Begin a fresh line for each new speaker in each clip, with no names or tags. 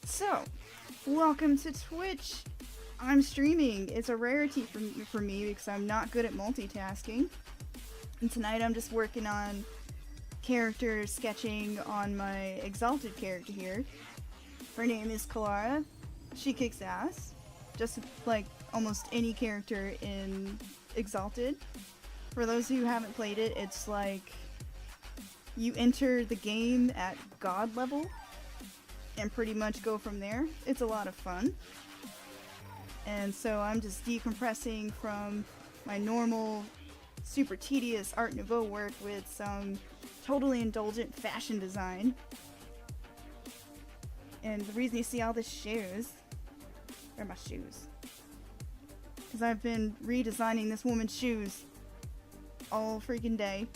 So, welcome to Twitch. I'm streaming. It's a rarity for me because I'm not good at multitasking. And tonight I'm just working on character sketching on my Exalted character here. Her name is Kalara. She kicks ass, just like almost any character in Exalted. For those who haven't played it, it's like you enter the game at God level and pretty much go from there. It's a lot of fun. And so I'm just decompressing from my normal, super tedious Art Nouveau work with some totally indulgent fashion design. And the reason you see all the shoes, where are my shoes? Because I've been redesigning this woman's shoes all freaking day.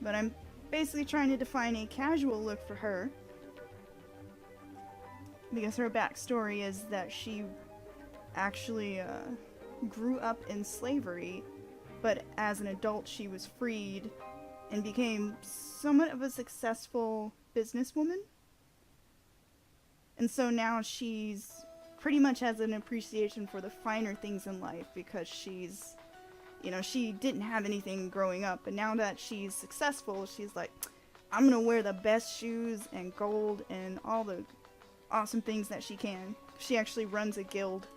But I'm basically trying to define a casual look for her. Because her backstory is that she actually grew up in slavery, but as an adult she was freed and became somewhat of a successful businesswoman. And so now she's pretty much has an appreciation for the finer things in life because she's, you know, she didn't have anything growing up, and now that she's successful, she's like, I'm gonna wear the best shoes and gold and all the awesome things that she can. She actually runs a guild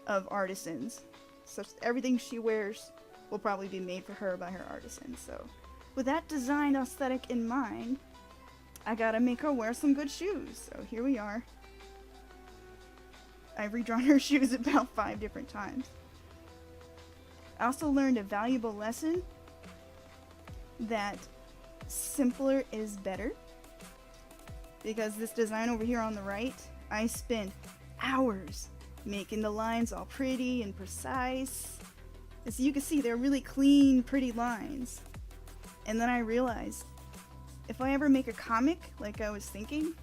of artisans, so everything she wears will probably be made for her by her artisans. So with that design aesthetic in mind, I gotta make her wear some good shoes. So here we are. I've redrawn her shoes about 5 different times. I also learned a valuable lesson that simpler is better. Because this design over here on the right, I spent hours making the lines all pretty and precise. As you can see, they're really clean, pretty lines. And then I realized, if I ever make a comic like I was thinking,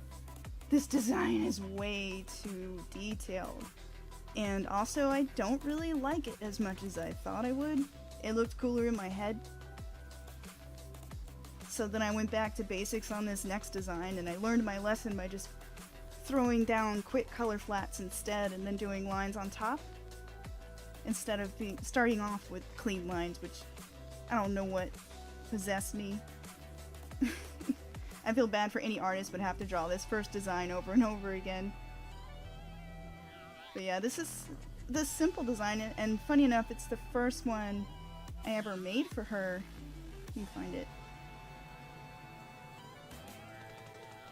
this design is way too detailed. And also, I don't really like it as much as I thought I would. It looked cooler in my head. So then I went back to basics on this next design, and I learned my lesson by just throwing down quick color flats instead and then doing lines on top. Instead of starting off with clean lines, which I don't know what possessed me. I feel bad for any artist would have to draw this first design over and over again. But yeah, this is the simple design, and funny enough, it's the first one I ever made for her. Let me find it.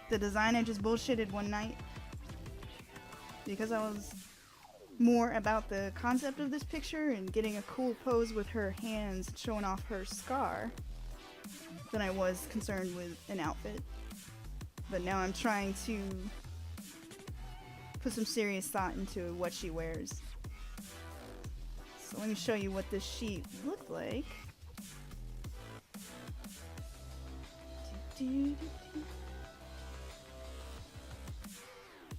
The design I just bullshitted one night because I was more about the concept of this picture and getting a cool pose with her hands showing off her scar than I was concerned with an outfit. But now I'm trying to put some serious thought into what she wears. So let me show you what this sheet looked like.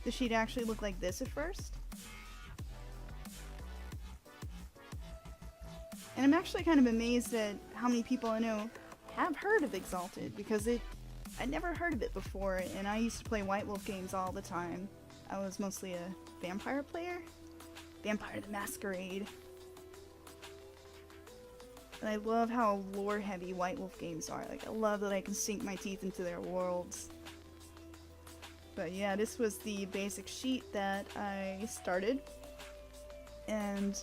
The sheet actually looked like this at first. And I'm actually kind of amazed at how many people I know have heard of Exalted, because I'd never heard of it before, and I used to play White Wolf games all the time. I was mostly a vampire player. Vampire the Masquerade. And I love how lore heavy White Wolf games are. Like, I love that I can sink my teeth into their worlds. But yeah, this was the basic sheet that I started. And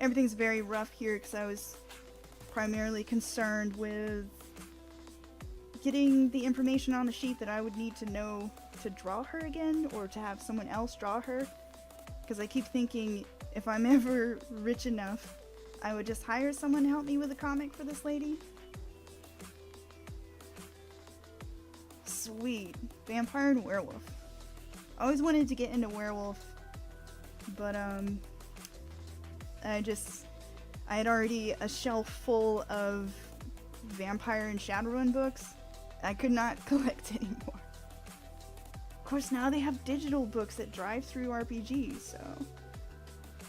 everything's very rough here because I was primarily concerned with getting the information on the sheet that I would need to know to draw her again, or to have someone else draw her. Because I keep thinking, if I'm ever rich enough, I would just hire someone to help me with a comic for this lady. Sweet. Vampire and werewolf. I always wanted to get into werewolf, but I had already a shelf full of vampire and Shadowrun books. I could not collect anymore. Of course, now they have digital books that drive through RPGs, so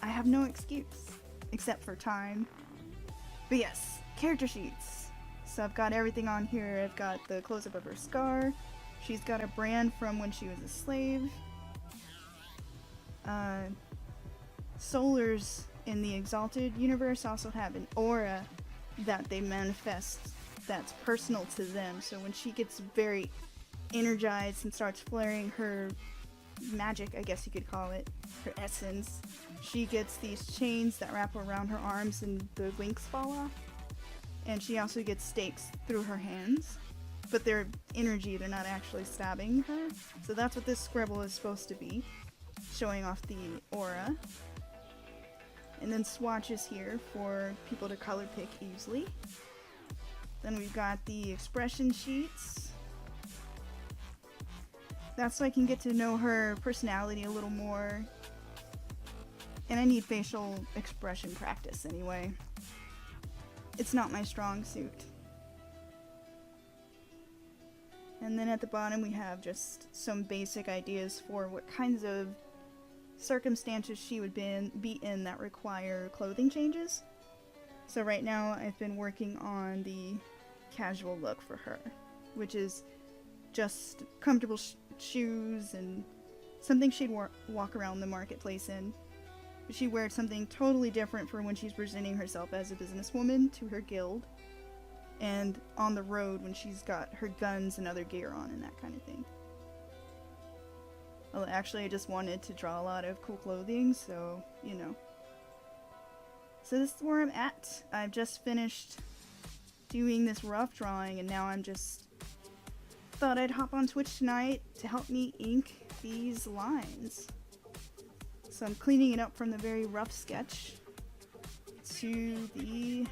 I have no excuse, except for time. But yes, character sheets. So I've got everything on here. I've got the close-up of her scar. She's got a brand from when she was a slave. Solars in the Exalted universe also have an aura that they manifest that's personal to them. So when she gets very energized and starts flaring her magic, I guess you could call it, her essence, she gets these chains that wrap around her arms and the links fall off. And she also gets stakes through her hands, but they're energy, they're not actually stabbing her. So that's what this scribble is supposed to be, showing off the aura. And then swatches here for people to color pick easily. Then we've got the expression sheets. That's so I can get to know her personality a little more. And I need facial expression practice anyway. It's not my strong suit. And then at the bottom we have just some basic ideas for what kinds of circumstances she would be in that require clothing changes. So right now I've been working on the casual look for her, which is just comfortable shoes and something she'd walk around the marketplace in. She wears something totally different from when she's presenting herself as a businesswoman to her guild, and on the road when she's got her guns and other gear on and that kind of thing. Well, actually I just wanted to draw a lot of cool clothing, so, you know. So this is where I'm at. I've just finished doing this rough drawing, and now I'm just thought I'd hop on Twitch tonight to help me ink these lines. So I'm cleaning it up from the very rough sketch to the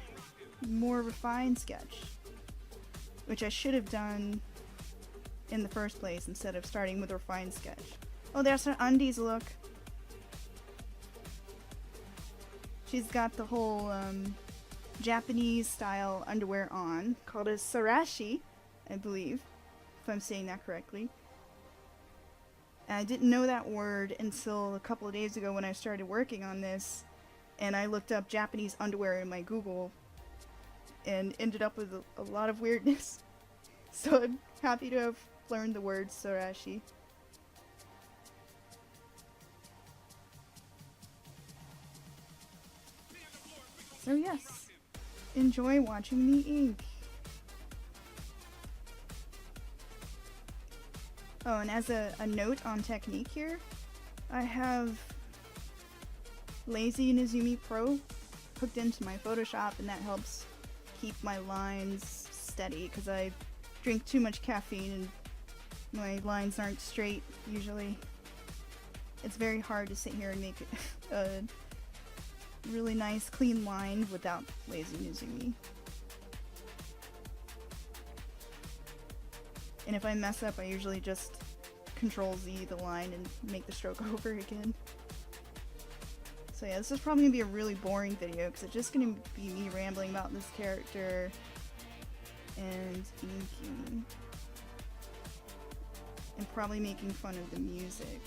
more refined sketch, which I should have done in the first place instead of starting with a refined sketch. Oh, there's her undies look. She's got the whole Japanese style underwear on, called a sarashi, I believe, if I'm saying that correctly. And I didn't know that word until a couple of days ago when I started working on this, and I looked up Japanese underwear in my Google and ended up with a lot of weirdness. So I'm happy to have learned the word sarashi. So yes, enjoy watching me ink. Oh, and as a note on technique here, I have Lazy Nezumi Pro hooked into my Photoshop, and that helps keep my lines steady because I drink too much caffeine and my lines aren't straight usually. It's very hard to sit here and make a really nice clean line without Lazy Nezumi. And if I mess up, I usually just Control-Z the line and make the stroke over again. So yeah, this is probably going to be a really boring video because it's just going to be me rambling about this character and inking. And probably making fun of the music.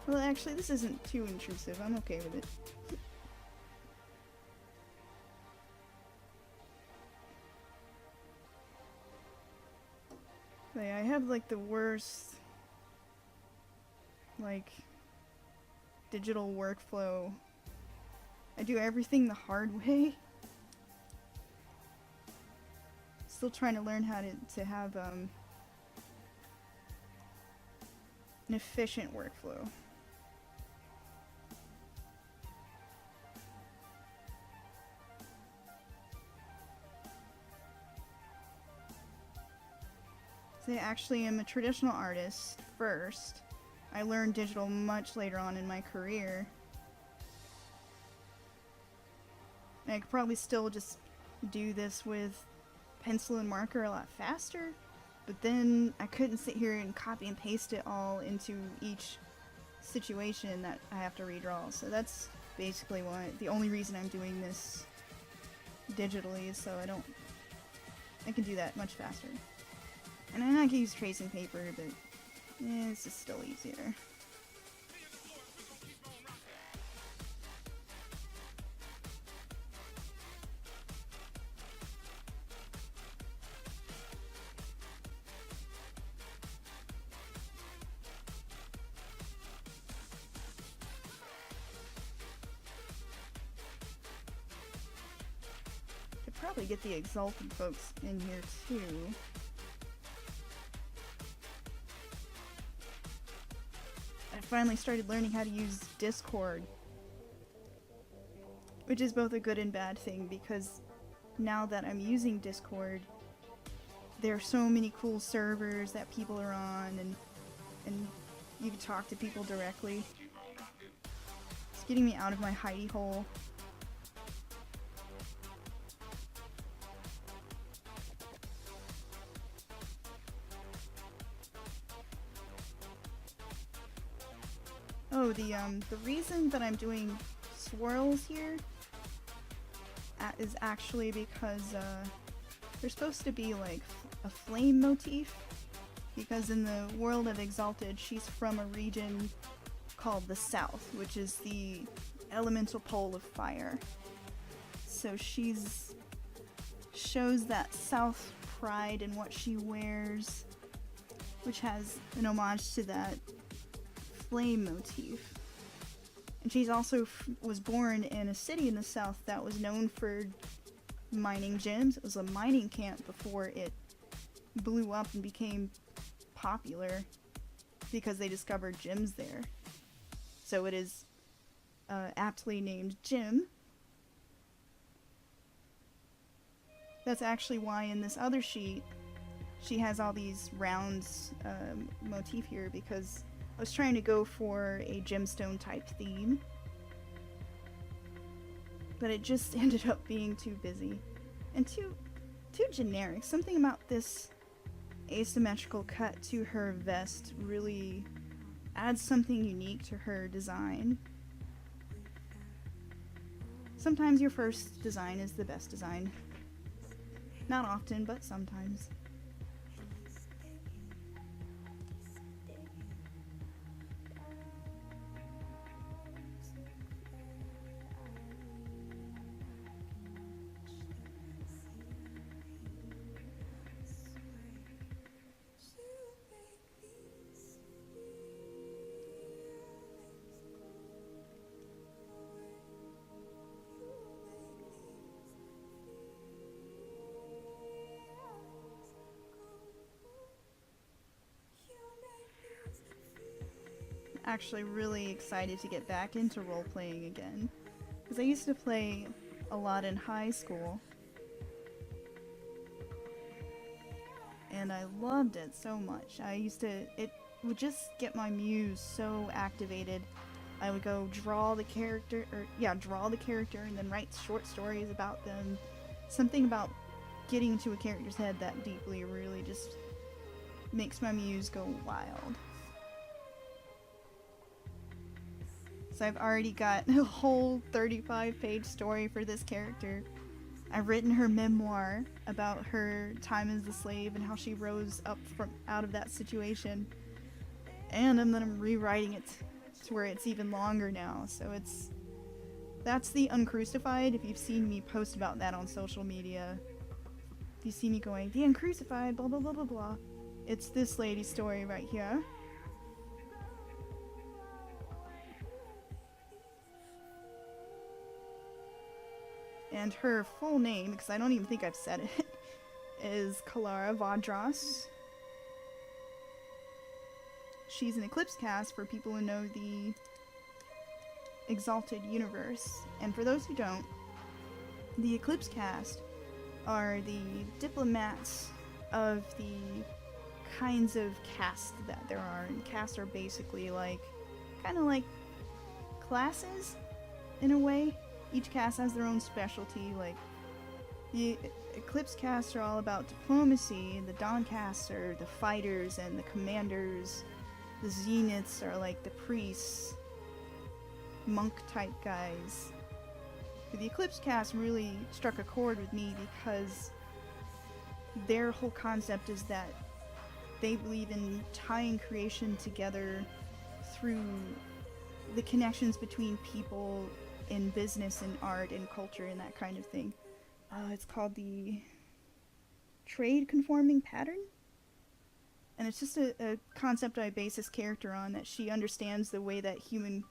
Well, actually, this isn't too intrusive. I'm okay with it. I have like the worst like digital workflow. I do everything the hard way. Still trying to learn how to have an efficient workflow. So I actually am a traditional artist first. I learned digital much later on in my career. And I could probably still just do this with pencil and marker a lot faster, but then I couldn't sit here and copy and paste it all into each situation that I have to redraw. So that's basically the only reason I'm doing this digitally, so I can do that much faster. And I can use tracing paper, but this is still easier. probably get the Exalted folks in here too. I finally started learning how to use Discord, which is both a good and bad thing, because now that I'm using Discord, there are so many cool servers that people are on, and you can talk to people directly. It's getting me out of my hidey hole. Oh, the reason that I'm doing swirls here is actually because there's supposed to be like a flame motif, because in the world of Exalted, she's from a region called the South, which is the elemental pole of fire. So shows that South pride in what she wears, which has an homage to that flame motif. And she's also was born in a city in the South that was known for mining gems. It was a mining camp before it blew up and became popular because they discovered gems there. So it is aptly named Gem. That's actually why in this other sheet she has all these rounds motif here, because I was trying to go for a gemstone type theme, but it just ended up being too busy and too generic. Something about this asymmetrical cut to her vest really adds something unique to her design. Sometimes your first design is the best design. Not often, but sometimes. Actually really excited to get back into role-playing again, because I used to play a lot in high school and I loved it so much. It would just get my muse so activated. I would go draw the character and then write short stories about them. Something about getting into a character's head that deeply really just makes my muse go wild. So I've already got a whole 35-page story for this character. I've written her memoir about her time as a slave and how she rose up out of that situation. And then I'm rewriting it to where it's even longer now. So that's the Uncrucified. If you've seen me post about that on social media, if you see me going, the Uncrucified, blah blah blah blah blah, it's this lady's story right here. And her full name, because I don't even think I've said it, is Kalara Vadras. She's an Eclipse cast for people who know the Exalted universe. And for those who don't, the Eclipse cast are the diplomats of the kinds of casts that there are. And casts are basically kind of like classes in a way. Each cast has their own specialty. Like, the Eclipse casts are all about diplomacy, the Dawn casts are the fighters and the commanders, the Zeniths are like the priests, monk type guys. But the Eclipse cast really struck a chord with me because their whole concept is that they believe in tying creation together through the connections between people in business and art and culture and that kind of thing. It's called the trade conforming pattern. And it's just a concept I base this character on, that she understands the way that human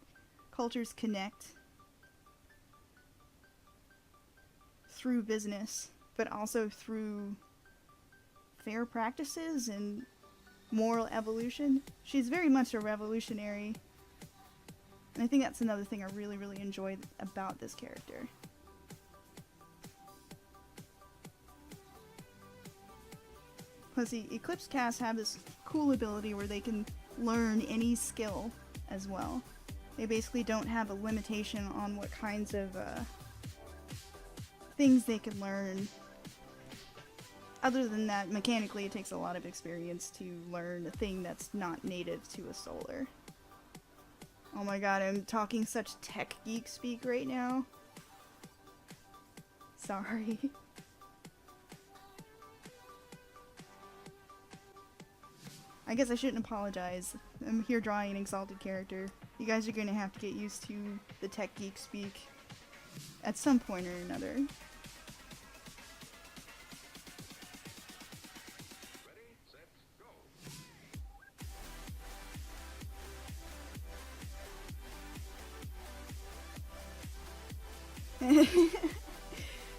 cultures connect through business. but also through fair practices and moral evolution. She's very much a revolutionary. And I think that's another thing I really, really enjoy about this character. Plus, the Eclipse casts have this cool ability where they can learn any skill as well. They basically don't have a limitation on what kinds of things they can learn. Other than that, mechanically it takes a lot of experience to learn a thing that's not native to a solar. Oh my god, I'm talking such tech geek speak right now. Sorry. I guess I shouldn't apologize. I'm here drawing an exalted character. You guys are gonna have to get used to the tech geek speak at some point or another.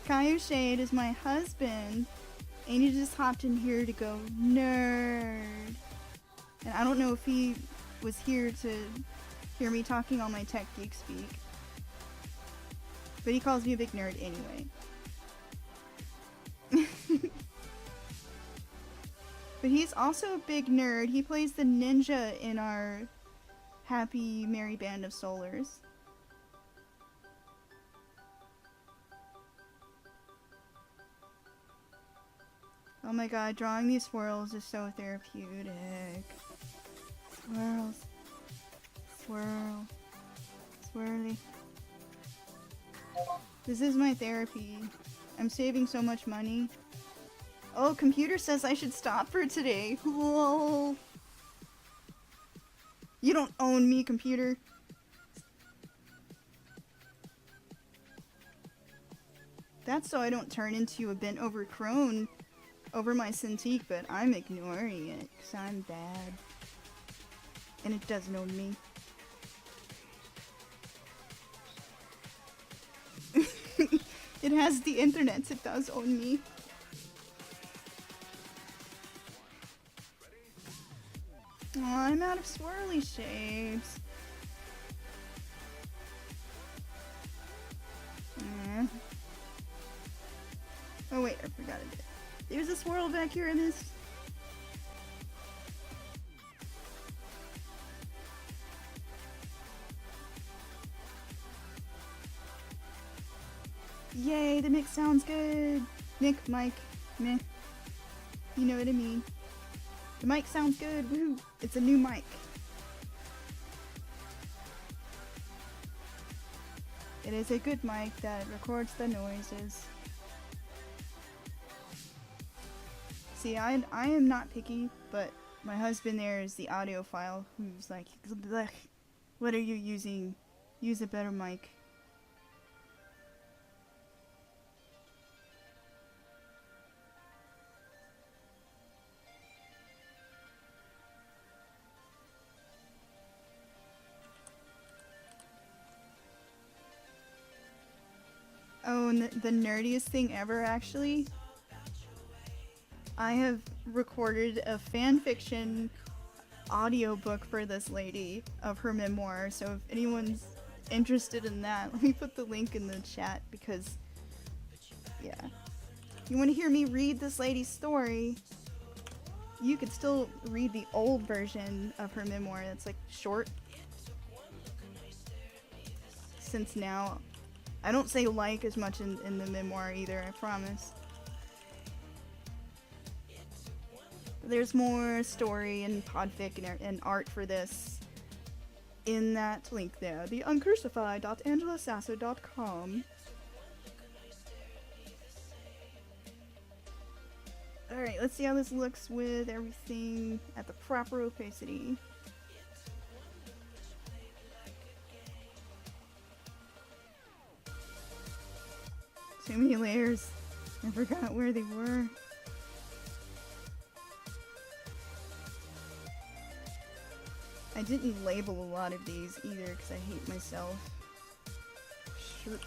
Caillou Shade is my husband, and he just hopped in here to go nerd. And I don't know if he was here to hear me talking all my tech geek speak, but he calls me a big nerd anyway. But he's also a big nerd. He plays the ninja in our happy merry band of solars. Oh my god, drawing these swirls is so therapeutic. Swirls. Swirl. Swirly. This is my therapy. I'm saving so much money. Oh, computer says I should stop for today. Whoa. You don't own me, computer. That's so I don't turn into a bent over crone over my Cintiq, but I'm ignoring it because I'm bad. And it doesn't own me. It has the internet, it does own me. Oh, I'm out of swirly shapes. Oh wait, I forgot it. There's a swirl back here in this. Yay, the mix sounds good. Nick, Mike, meh. You know what I mean. The mic sounds good. Woo! It's a new mic. It is a good mic that records the noises. See, I am not picky, but my husband there is the audiophile who's like, blech, what are you using? Use a better mic. Oh, and the nerdiest thing ever, actually. I have recorded a fanfiction audiobook for this lady of her memoir, so if anyone's interested in that, let me put the link in the chat because, yeah. You want to hear me read this lady's story, you could still read the old version of her memoir that's like short. Since now, I don't say like as much in the memoir either, I promise. There's more story and podfic and art for this in that link there, the uncrucified.angelasasso.com. Alright, let's see how this looks with everything at the proper opacity. Too many layers. I forgot where they were. I didn't label a lot of these either because I hate myself. Sure.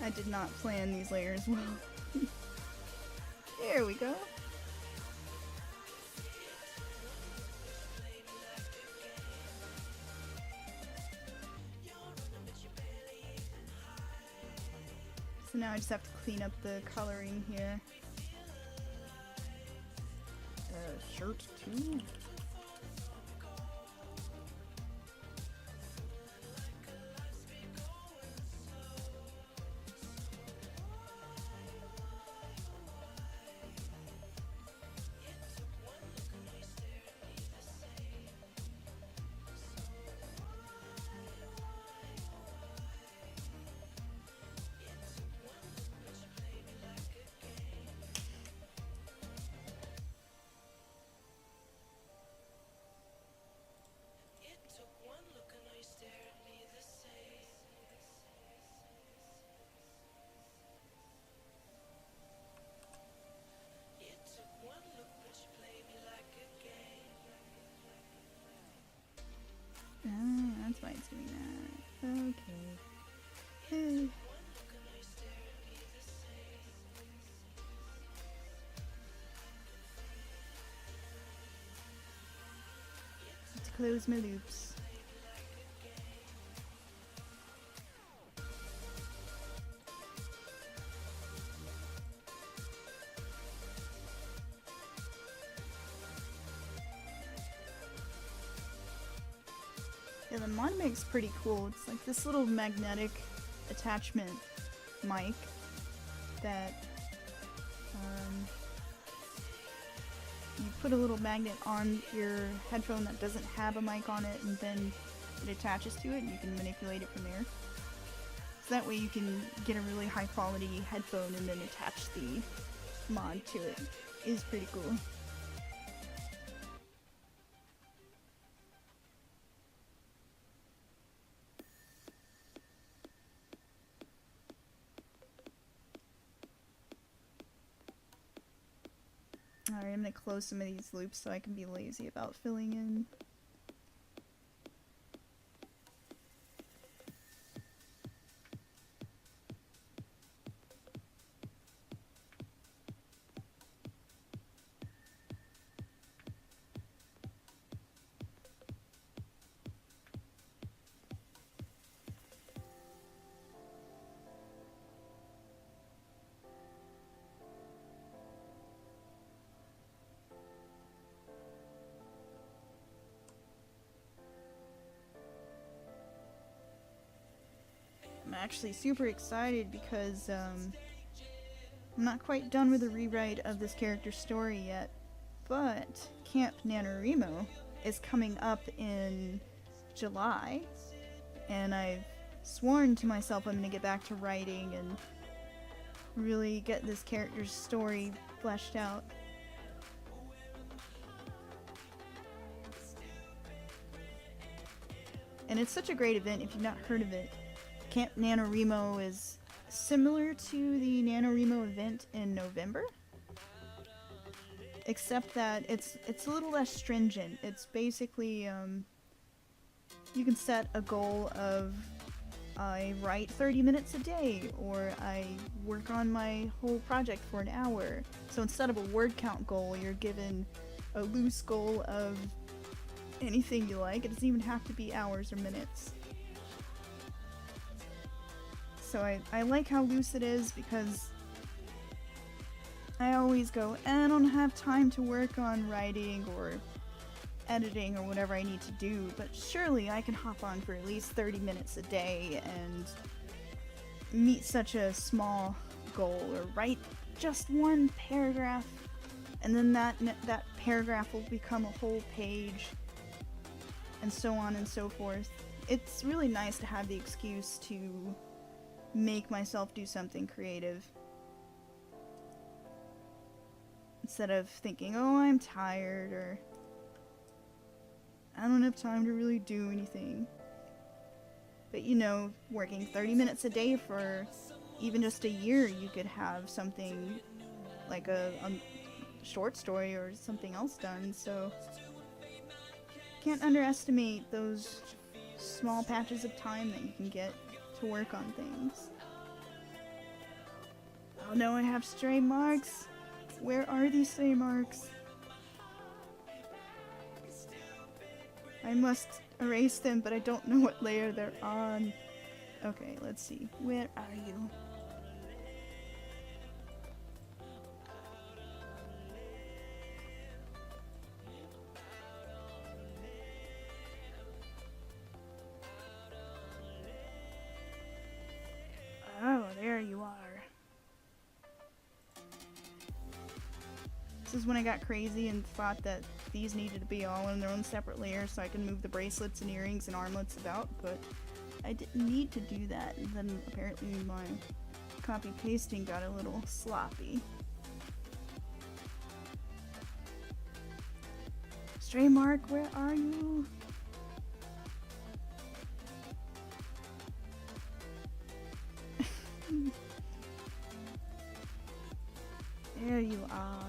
I did not plan these layers well. There we go. So now I just have to clean up the coloring here. Shirt too. That's why it's doing that. Okay. To close my loops. Yeah, the mod mic's pretty cool. It's like this little magnetic attachment mic that you put a little magnet on your headphone that doesn't have a mic on it, and then it attaches to it and you can manipulate it from there. So that way you can get a really high quality headphone and then attach the mod to it. It is pretty cool. Alright, I'm gonna close some of these loops so I can be lazy about filling in. I'm actually super excited because I'm not quite done with the rewrite of this character's story yet, but Camp NaNoWriMo is coming up in July, and I've sworn to myself I'm going to get back to writing and really get this character's story fleshed out. And it's such a great event if you've not heard of it. Camp NaNoWriMo is similar to the NaNoWriMo event in November, except that it's a little less stringent. It's basically, you can set a goal of I write 30 minutes a day, or I work on my whole project for an hour. So instead of a word count goal, you're given a loose goal of anything you like. It doesn't even have to be hours or minutes. So I like how loose it is, because I always go, I don't have time to work on writing or editing or whatever I need to do, but surely I can hop on for at least 30 minutes a day and meet such a small goal, or write just one paragraph, and then that paragraph will become a whole page, and so on and so forth. It's really nice to have the excuse to make myself do something creative, instead of thinking, oh, I'm tired, or I don't have time to really do anything. But you know, working 30 minutes a day for even just a year, you could have something like a short story or something else done. So can't underestimate those small patches of time that you can get to work on things. Oh no, I have stray marks. Where are these stray marks? I must erase them, but I don't know what layer they're on. Okay, let's see. Where are you? Oh, there you are. This is when I got crazy and thought that these needed to be all in their own separate layers so I can move the bracelets and earrings and armlets about, but I didn't need to do that, and then apparently my copy pasting got a little sloppy. Stray Mark, where are you? There you are.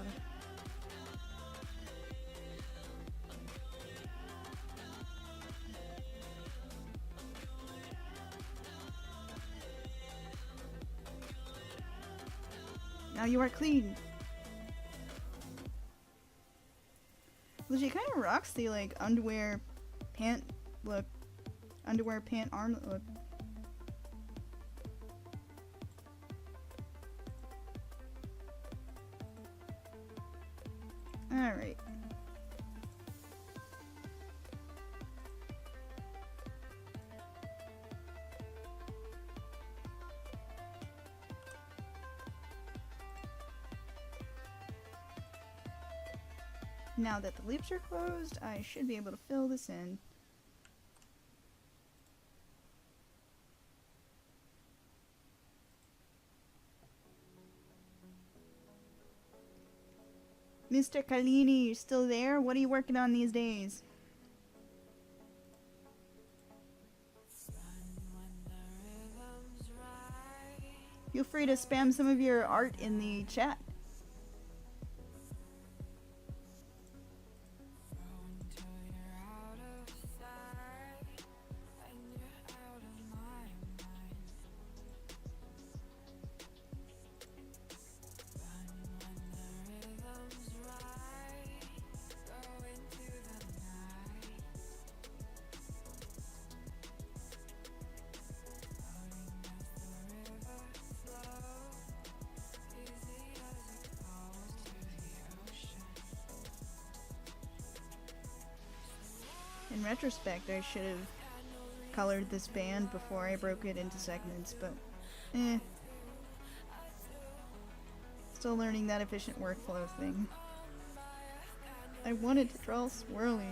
Now you are clean. Legit kind of rocks the like underwear pant look. Underwear pant armlet look. Alright. Now that the loops are closed, I should be able to fill this in. Mr. Kalini, you're still there? What are you working on these days? Feel free to spam some of your art in the chat. In retrospect, I should have colored this band before I broke it into segments, but still learning that efficient workflow thing. I wanted to draw swirlies.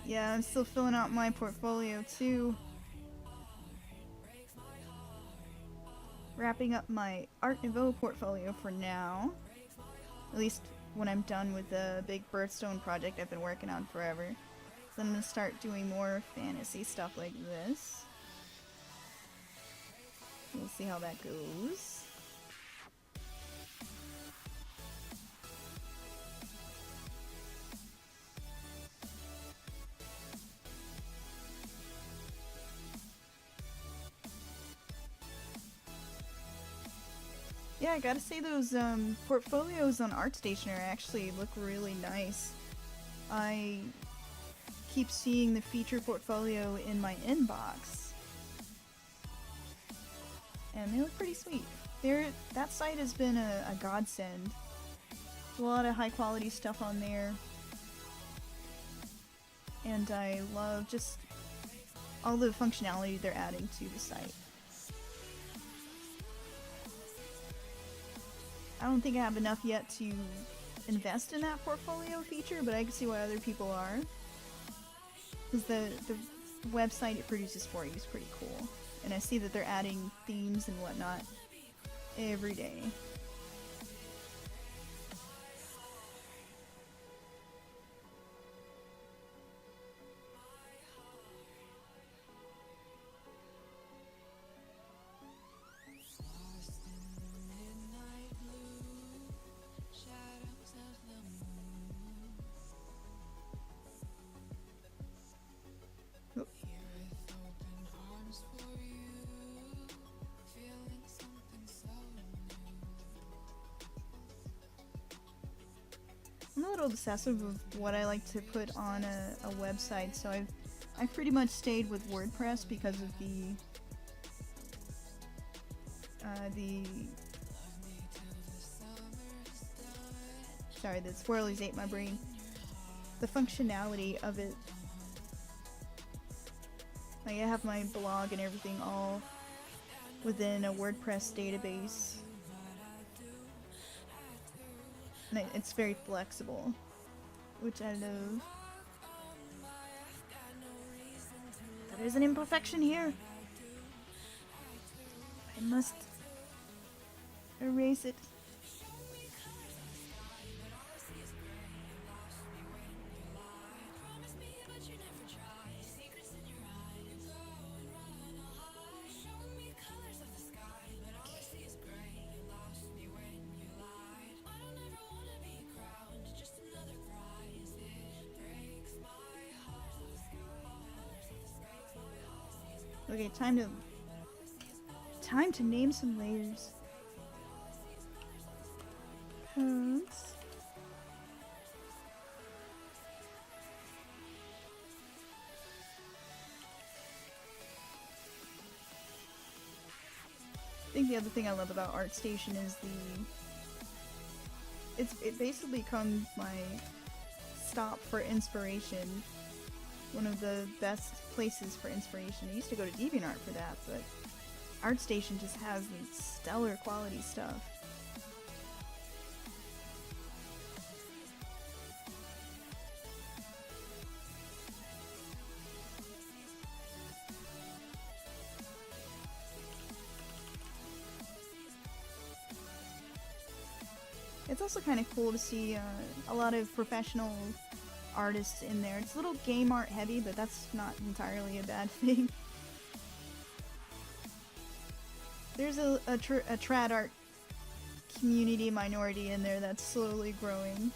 Yeah, I'm still filling out my portfolio too. Wrapping up my Art Nouveau portfolio for now. At least when I'm done with the big birthstone project I've been working on forever. Then I'm gonna start doing more fantasy stuff like this. We'll see how that goes. Yeah, I gotta say those portfolios on ArtStation actually look really nice. I keep seeing the feature portfolio in my inbox, and they look pretty sweet. That site has been a godsend. There's a lot of high quality stuff on there, and I love just all the functionality they're adding to the site. I don't think I have enough yet to invest in that portfolio feature, but I can see why other people are. Because the website it produces for you is pretty cool. And I see that they're adding themes and whatnot every day. little obsessive with what I like to put on a website, so I've pretty much stayed with WordPress because of the sorry, the swirlies ate my brain. The functionality of it. Like, I have my blog and everything all within a WordPress database. And it's very flexible, which I love. There's an imperfection here. I must erase it. Okay, time to name some layers. I think the other thing I love about ArtStation is it basically becomes my stop for inspiration. One of the best places for inspiration. I used to go to DeviantArt for that, but ArtStation just has stellar quality stuff. It's also kind of cool to see a lot of professional artists in there. It's a little game art heavy, but that's not entirely a bad thing. There's a trad art community minority in there that's slowly growing.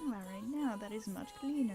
Alright, now that is much cleaner.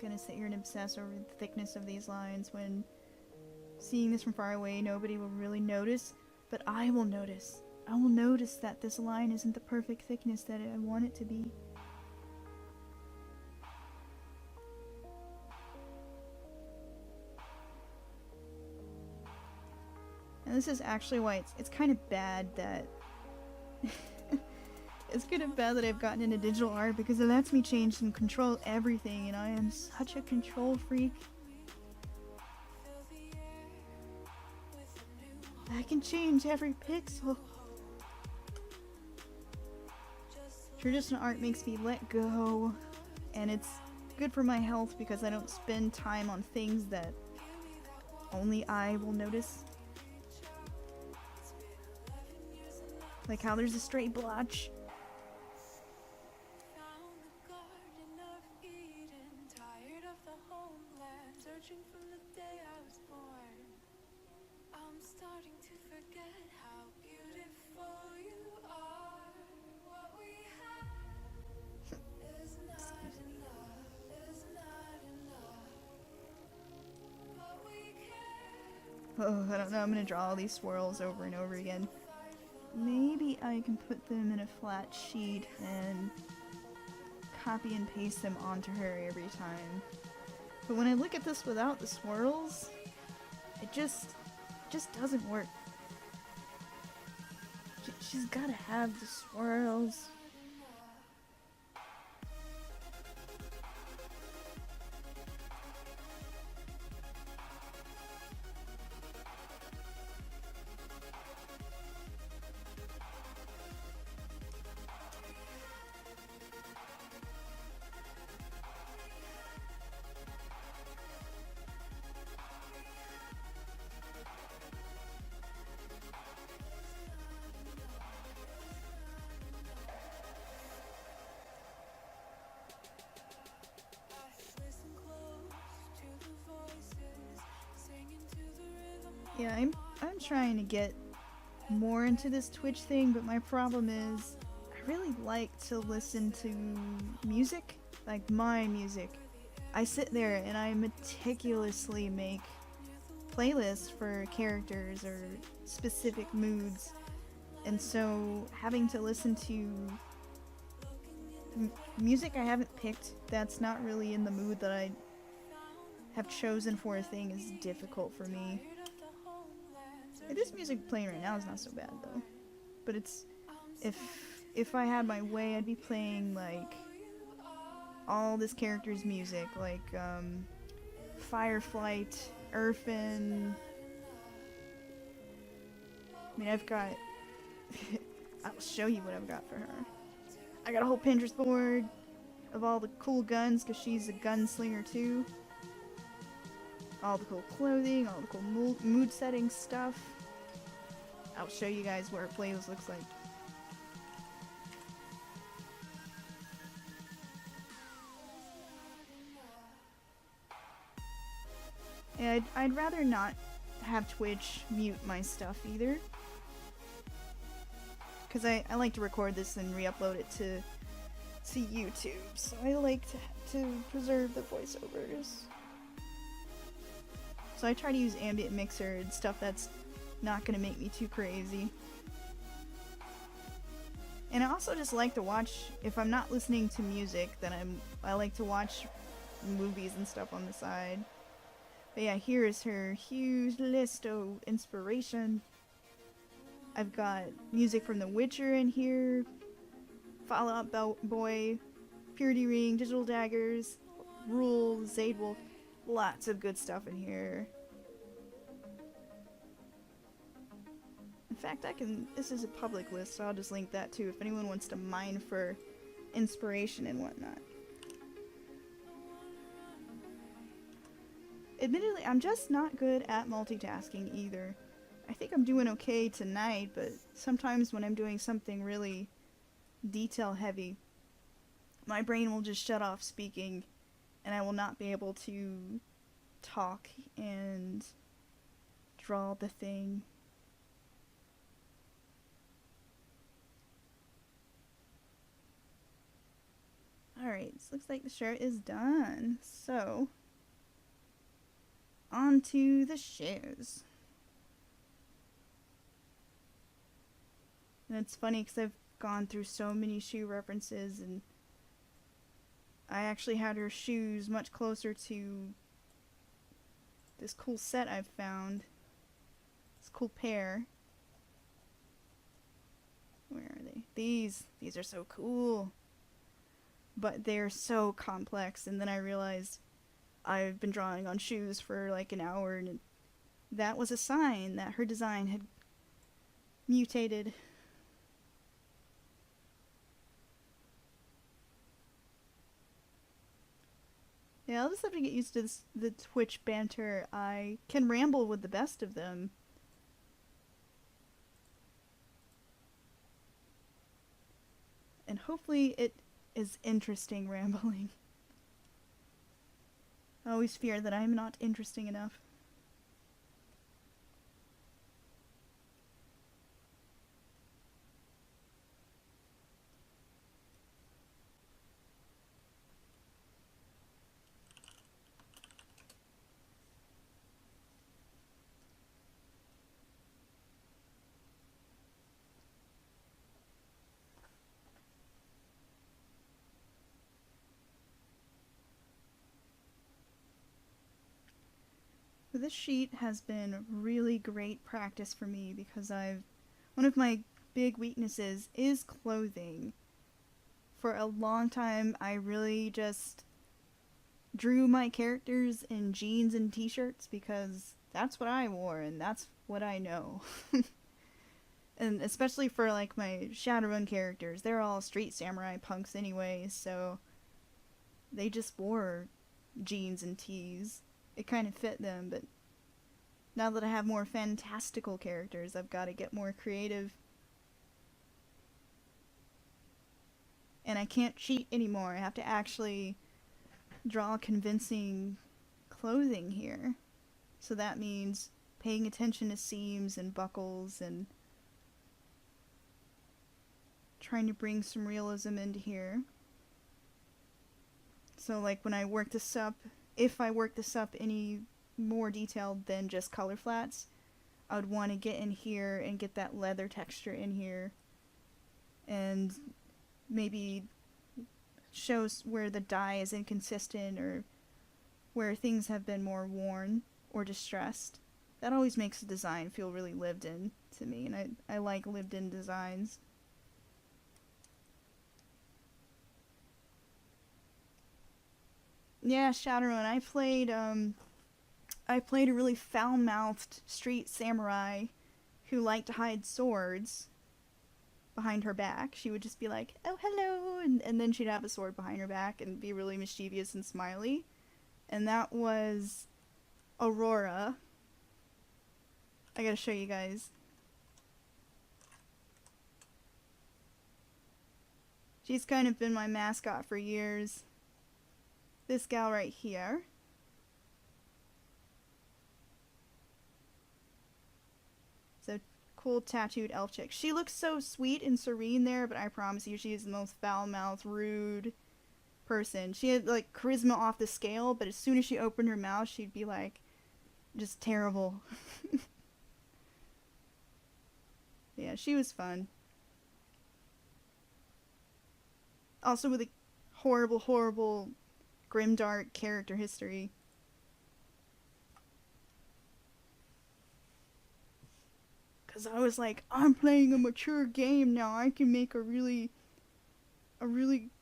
Gonna sit here and obsess over the thickness of these lines when seeing this from far away nobody will really notice, but I will notice. I will notice that this line isn't the perfect thickness that I want it to be. And this is actually why it's kind of bad that it's kind of bad that I've gotten into digital art, because it lets me change and control everything, and I am such a control freak. I can change every pixel. Traditional art makes me let go, and it's good for my health because I don't spend time on things that only I will notice. Like how there's a stray blotch. Oh, I don't know. I'm gonna draw all these swirls over and over again. Maybe I can put them in a flat sheet and copy and paste them onto her every time. But when I look at this without the swirls, it just doesn't work. She's gotta have the swirls. Yeah, I'm trying to get more into this Twitch thing, but my problem is I really like to listen to music, like my music. I sit there and I meticulously make playlists for characters or specific moods, and so having to listen to music I haven't picked that's not really in the mood that I have chosen for a thing is difficult for me. This music playing right now is not so bad though, but it's if I had my way, I'd be playing like all this character's music, like Fireflight, Urfin. I mean, I've got. I'll show you what I've got for her. I got a whole Pinterest board of all the cool guns because she's a gunslinger too. All the cool clothing, all the cool mood setting stuff. I'll show you guys what her playlist looks like. Yeah, I'd rather not have Twitch mute my stuff either. Because I like to record this and re-upload it to YouTube, so I like to preserve the voiceovers. So I try to use ambient mixer and stuff that's not gonna make me too crazy. And I also just like to watch, if I'm not listening to music, then I like to watch movies and stuff on the side. But yeah, here is her huge list of inspiration. I've got music from The Witcher in here, Fall Out Boy, Purity Ring, Digital Daggers, Rule, Zadewolf, lots of good stuff in here. In fact, this is a public list, so I'll just link that too if anyone wants to mine for inspiration and whatnot. Admittedly, I'm just not good at multitasking either. I think I'm doing okay tonight, but sometimes when I'm doing something really detail heavy, my brain will just shut off speaking and I will not be able to talk and draw the thing. Alright, so looks like the shirt is done. So, on to the shoes. And it's funny because I've gone through so many shoe references, and I actually had her shoes much closer to this cool set I've found. This cool pair. Where are they? These are so cool. But they're so complex, and then I realized I've been drawing on shoes for like an hour, and that was a sign that her design had mutated. Yeah, I'll just have to get used to the Twitch banter. I can ramble with the best of them. And hopefully it is interesting rambling. I always fear that I'm not interesting enough. So this sheet has been really great practice for me because one of my big weaknesses is clothing. For a long time, I really just drew my characters in jeans and t-shirts because that's what I wore and that's what I know. And especially for like my Shadowrun characters, they're all street samurai punks anyway, so they just wore jeans and tees. It kind of fit them, but now that I have more fantastical characters, I've got to get more creative. And I can't cheat anymore. I have to actually draw convincing clothing here. So that means paying attention to seams and buckles and trying to bring some realism into here. So like when I work this up, if I work this up any more detailed than just color flats, I would want to get in here and get that leather texture in here and maybe shows where the dye is inconsistent or where things have been more worn or distressed. That always makes the design feel really lived in to me, and I like lived in designs. Yeah, Shadowrun. I played a really foul-mouthed street samurai who liked to hide swords behind her back. She would just be like, "Oh, hello," and then she'd have a sword behind her back and be really mischievous and smiley. And that was Aurora. I gotta show you guys. She's kind of been my mascot for years. This gal right here. So cool tattooed elf chick. She looks so sweet and serene there, but I promise you she is the most foul-mouthed, rude person. She had like charisma off the scale, but as soon as she opened her mouth, she'd be like just terrible. Yeah, she was fun. Also with a horrible, horrible, grimdark character history. Cause I was like, I'm playing a mature game now. I can make a really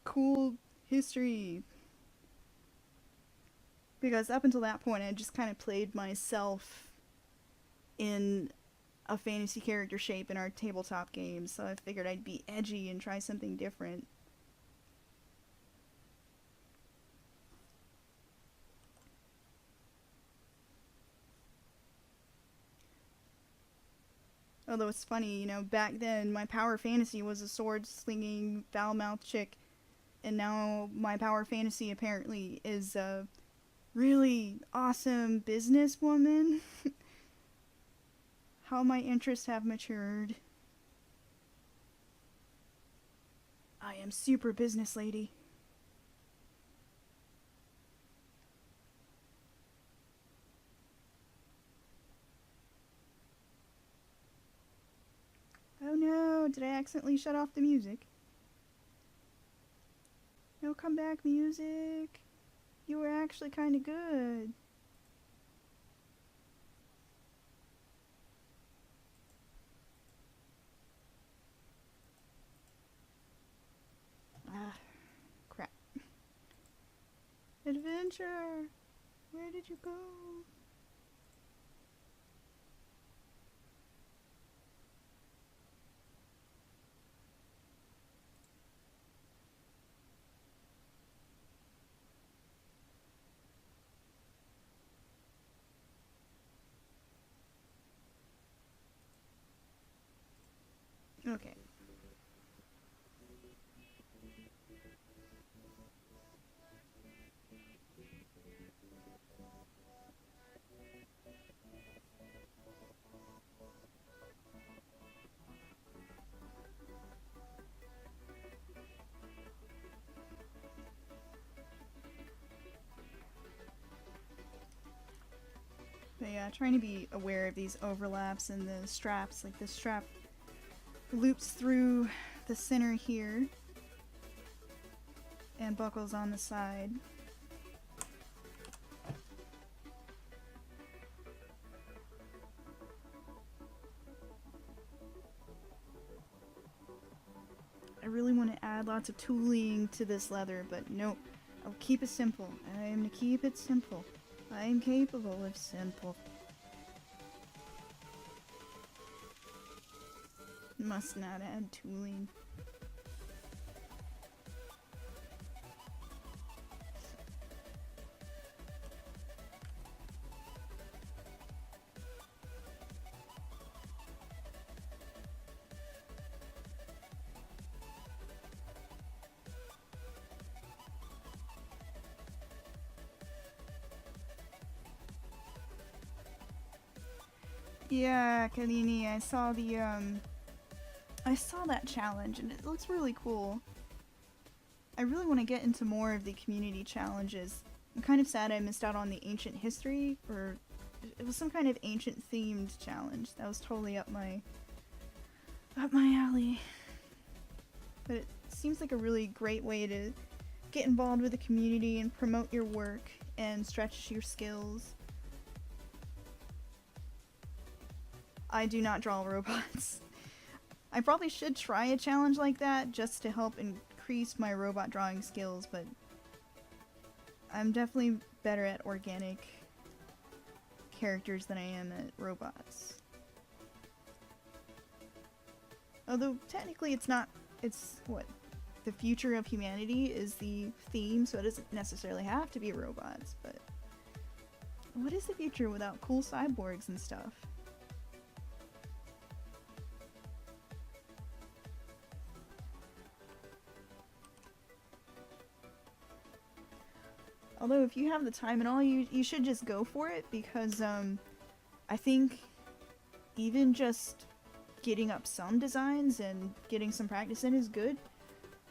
cool history. Because up until that point, I just kind of played myself in a fantasy character shape in our tabletop games. So I figured I'd be edgy and try something different. Although it's funny, you know, back then my power fantasy was a sword-slinging, foul-mouthed chick, and now my power fantasy apparently is a really awesome businesswoman. How my interests have matured. I am super business lady. Oh no, did I accidentally shut off the music? No, come back, music. You were actually kind of good. Ah, crap. Adventure! Where did you go? Okay. But yeah, trying to be aware of these overlaps and the straps. Like this strap loops through the center here and buckles on the side. lots of tooling to this leather, but no, I'll keep it simple. I am to keep it simple. I am capable of simple. Must not add tooling. Yeah, Kalini, I saw that challenge and it looks really cool. I really want to get into more of the community challenges. I'm kind of sad I missed out on the ancient history, or it was some kind of ancient themed challenge. That was totally up my alley. But it seems like a really great way to get involved with the community and promote your work and stretch your skills. I do not draw robots. I probably should try a challenge like that just to help increase my robot drawing skills, but I'm definitely better at organic characters than I am at robots. Although technically it's not, it's what? The future of humanity is the theme, so it doesn't necessarily have to be robots, but what is the future without cool cyborgs and stuff? Although if you have the time and all, you should just go for it, because I think even just getting up some designs and getting some practice in is good.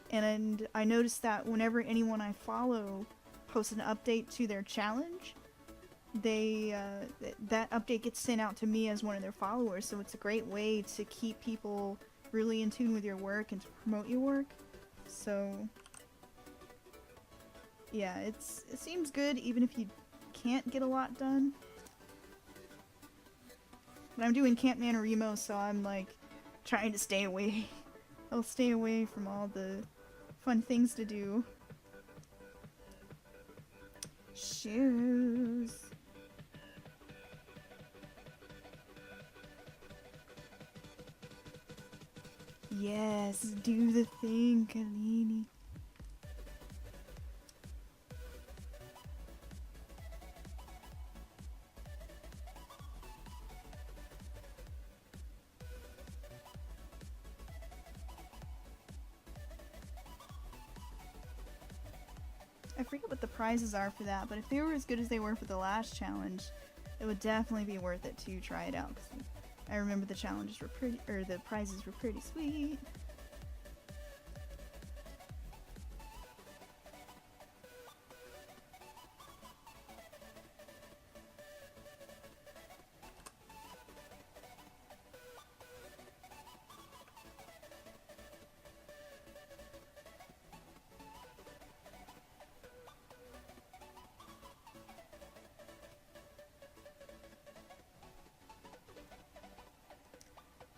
And I noticed that whenever anyone I follow posts an update to their challenge, that update gets sent out to me as one of their followers, so it's a great way to keep people really in tune with your work and to promote your work. So yeah, it seems good even if you can't get a lot done. But I'm doing Camp NaNoWriMo, so I'm like trying to stay away. I'll stay away from all the fun things to do. Shoes. Yes, do the thing, Kalini. I forget what the prizes are for that, but if they were as good as they were for the last challenge, it would definitely be worth it to try it out. 'Cause I remember the challenges were pretty, or the prizes were pretty sweet.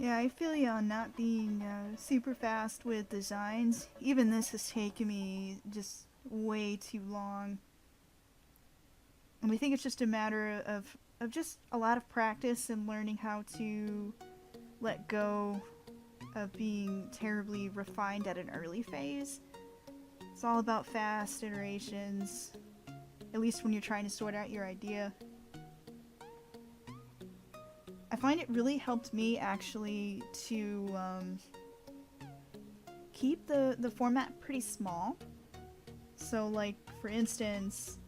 Yeah, I feel you on not being super fast with designs. Even this has taken me just way too long. And I think it's just a matter of just a lot of practice and learning how to let go of being terribly refined at an early phase. It's all about fast iterations, at least when you're trying to sort out your idea. I find it really helped me actually to keep the format pretty small. So like, for instance,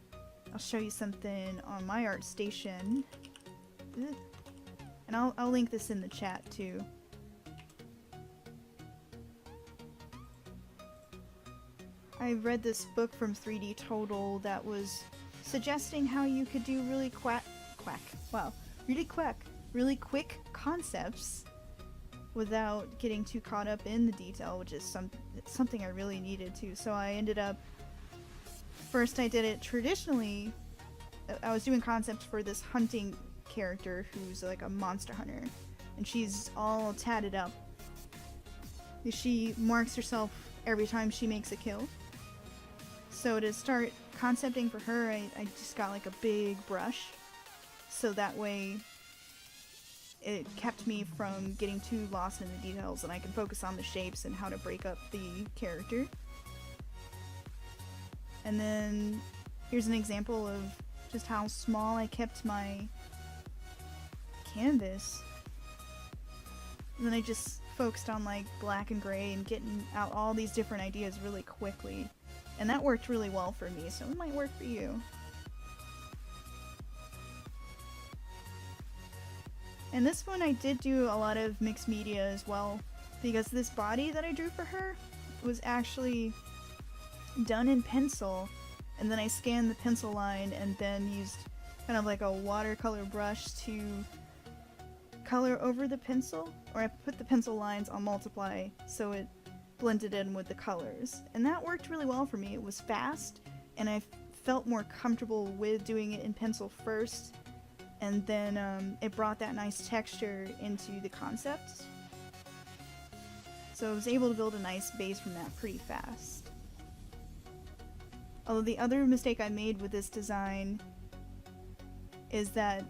I'll show you something on my art station. Ugh. And I'll link this in the chat too. I read this book from 3D Total that was suggesting how you could do really really quick concepts without getting too caught up in the detail, which is something I really needed to. So I ended up, first I did it traditionally. I was doing concepts for this hunting character who's like a monster hunter, and she's all tatted up. She marks herself every time she makes a kill. So to start concepting for her, I just got like a big brush, so that way it kept me from getting too lost in the details and I can focus on the shapes and how to break up the character. And then here's an example of just how small I kept my canvas. And then I just focused on like black and gray and getting out all these different ideas really quickly. And that worked really well for me, so it might work for you. And this one I did do a lot of mixed media as well, because this body that I drew for her was actually done in pencil, and then I scanned the pencil line and then used kind of like a watercolor brush to color over the pencil, or I put the pencil lines on multiply so it blended in with the colors. And that worked really well for me. It was fast, and I felt more comfortable with doing it in pencil first, and then it brought that nice texture into the concept. So I was able to build a nice base from that pretty fast. Although the other mistake I made with this design is that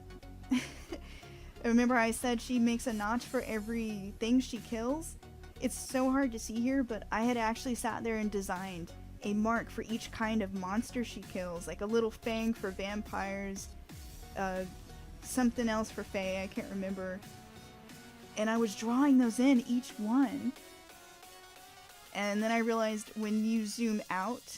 remember I said she makes a notch for every thing she kills? It's so hard to see here, but I had actually sat there and designed a mark for each kind of monster she kills, like a little fang for vampires, something else for fae, I can't remember. And I was drawing those in each one. And then I realized when you zoom out,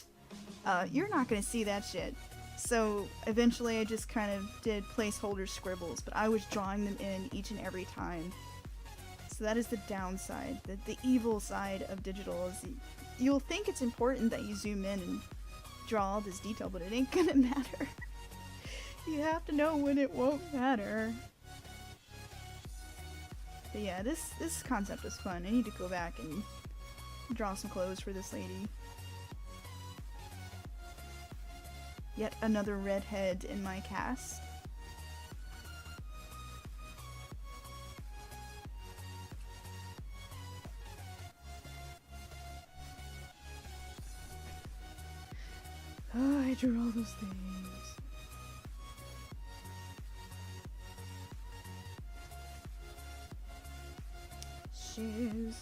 you're not gonna see that shit. So eventually I just kind of did placeholder scribbles, but I was drawing them in each and every time. So that is the downside, the evil side of digital. Is you'll think it's important that you zoom in and draw all this detail, but it ain't gonna matter. You have to know when it won't matter. But yeah, this concept was fun. I need to go back and draw some clothes for this lady. Yet another redhead in my cast. Oh, I drew all those things. Shoes.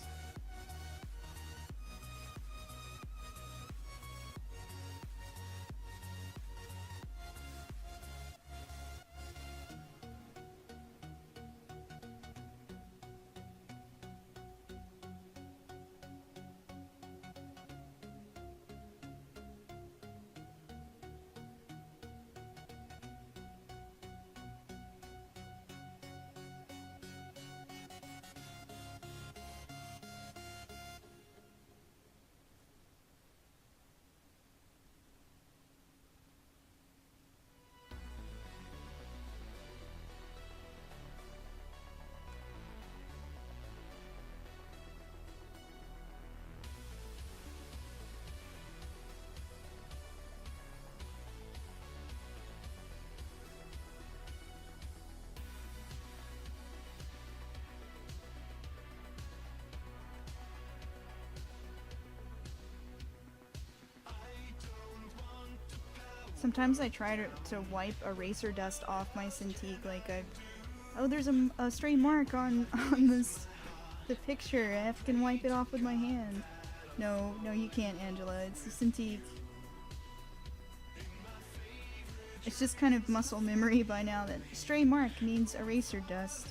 Sometimes I try to wipe eraser dust off my Cintiq, like oh, there's a stray mark on the picture. I have to wipe it off with my hand. No, you can't, Angela. It's the Cintiq. It's just kind of muscle memory by now that stray mark means eraser dust.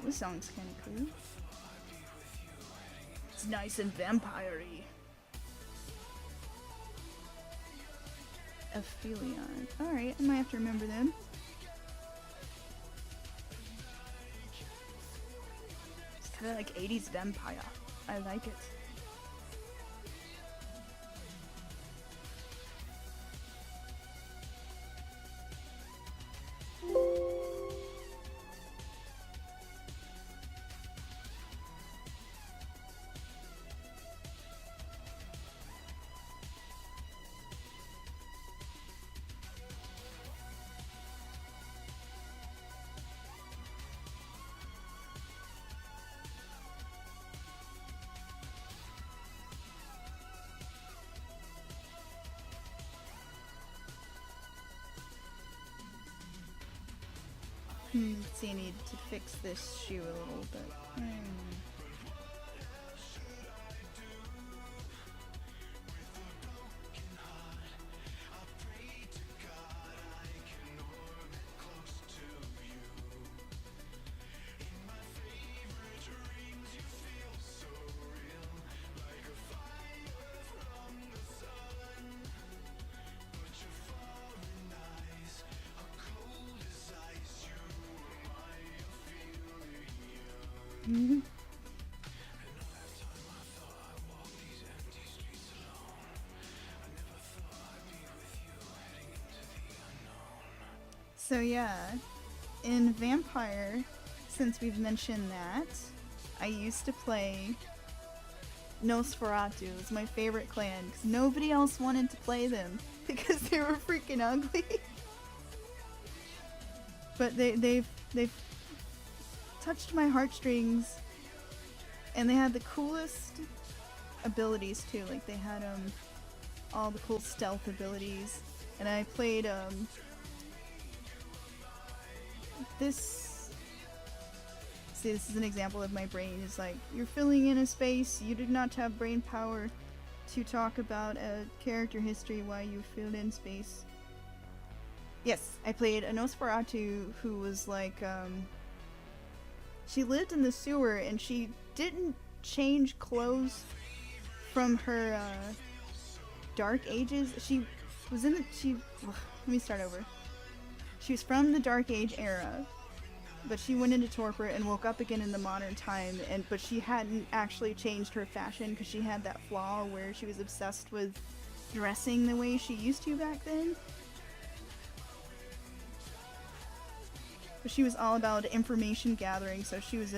This song's kind of cool. It's nice and vampire-y. Aphelion. Alright, I might have to remember them. It's kind of like 80s vampire. I like it. Let's see, I need to fix this shoe a little bit. So yeah, in Vampire, since we've mentioned that, I used to play Nosferatu. It was my favorite clan because nobody else wanted to play them because they were freaking ugly. But they've touched my heartstrings, and they had the coolest abilities too. Like they had all the cool stealth abilities, and I played this. See, this is an example of my brain. It's like you're filling in a space. You did not have brain power to talk about a character history while you filled in space. Yes, I played a Nosferatu who was like, she lived in the sewer and she didn't change clothes from her, Dark Ages. She was in the, let me start over. She was from the Dark Age era, but she went into torpor and woke up again in the modern time, but she hadn't actually changed her fashion because she had that flaw where she was obsessed with dressing the way she used to back then. But she was all about information gathering, so she was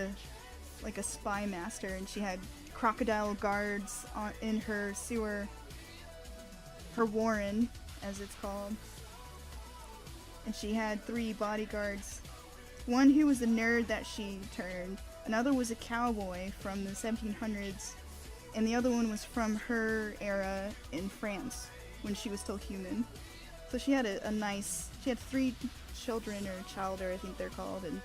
like a spy master, and she had crocodile guards in her sewer, her warren, as it's called. And she had 3 bodyguards. One who was a nerd that she turned, another was a cowboy from the 1700s, and the other one was from her era in France, when she was still human. So she had she had 3 children, or childer, I think they're called, and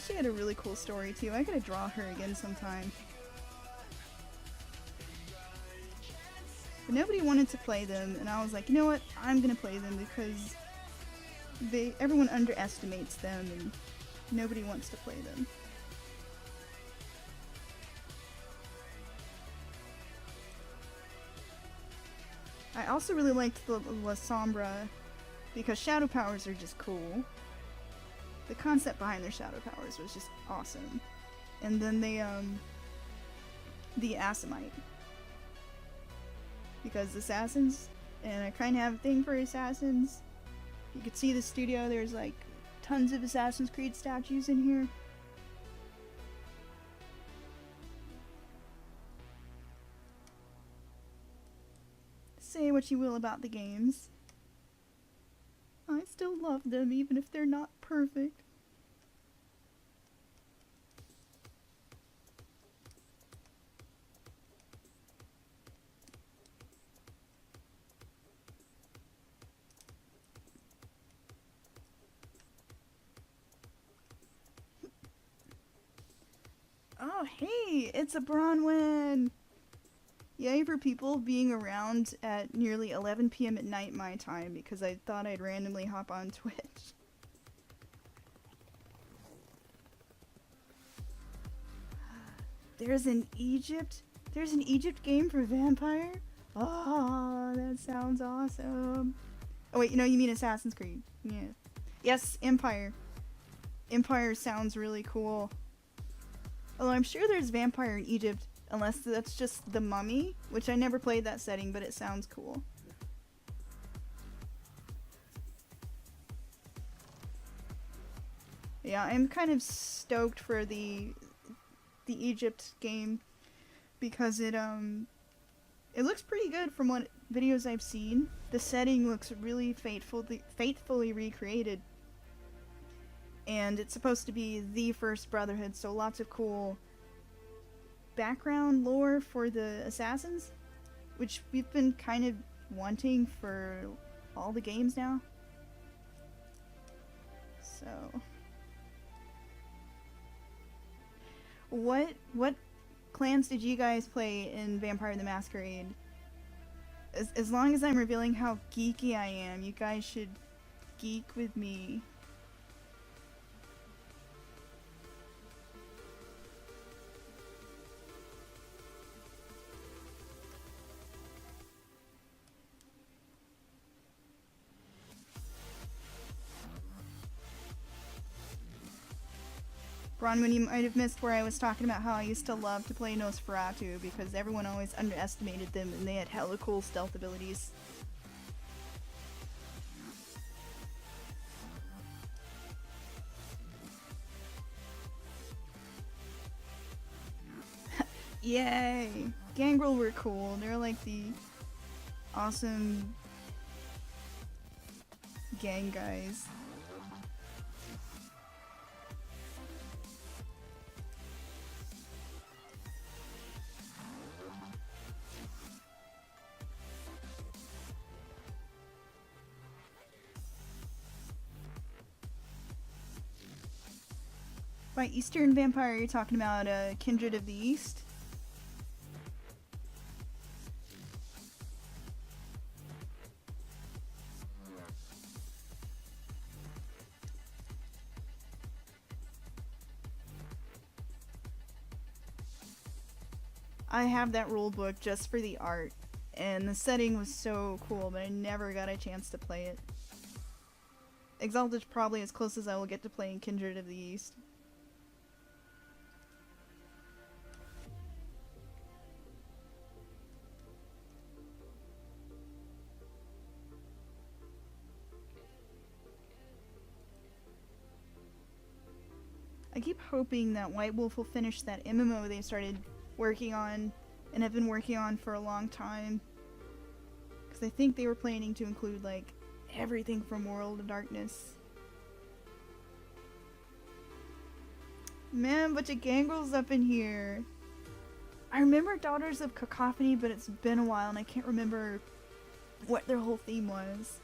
she had a really cool story too. I gotta draw her again sometime. But nobody wanted to play them, and I was like, you know what, I'm gonna play them because everyone underestimates them and nobody wants to play them. I also really liked the La Sombra because shadow powers are just cool. The concept behind their shadow powers was just awesome. And then the Assamite. Because assassins, and I kind of have a thing for assassins. You could see the studio, there's like tons of Assassin's Creed statues in here. Say what you will about the games, I still love them even if they're not perfect. Oh hey, it's a Bronwyn! Yay for people being around at nearly 11 p.m. at night my time because I thought I'd randomly hop on Twitch. There's an Egypt game for Vampire? Oh, that sounds awesome. Oh wait, no, you mean Assassin's Creed. Yeah. Yes, Empire. Empire sounds really cool. Although I'm sure there's Vampire in Egypt, unless that's just The Mummy, which I never played that setting, but it sounds cool. Yeah, I'm kind of stoked for the Egypt game because it looks pretty good from what videos I've seen. The setting looks really faithfully recreated. And it's supposed to be the first Brotherhood, so lots of cool background lore for the assassins, which we've been kind of wanting for all the games now. So, What clans did you guys play in Vampire the Masquerade? As long as I'm revealing how geeky I am, you guys should geek with me. Bronwyn, you might have missed where I was talking about how I used to love to play Nosferatu because everyone always underestimated them and they had hella cool stealth abilities. Yay! Gangrel were cool. They're like the awesome gang guys. By Eastern Vampire, you're talking about Kindred of the East? I have that rule book just for the art, and the setting was so cool, but I never got a chance to play it. Exalted's probably as close as I will get to playing Kindred of the East. I keep hoping that White Wolf will finish that MMO they started working on and have been working on for a long time. Because I think they were planning to include, like, everything from World of Darkness. Man, bunch of gangrels up in here. I remember Daughters of Cacophony, but it's been a while and I can't remember what their whole theme was.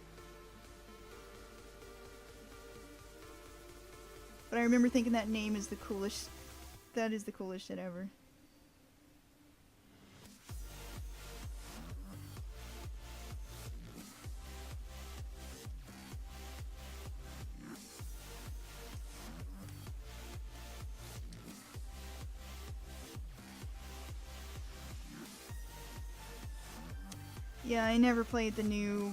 But I remember thinking that name is the coolest. That is the coolest shit ever. Yeah, I never played the new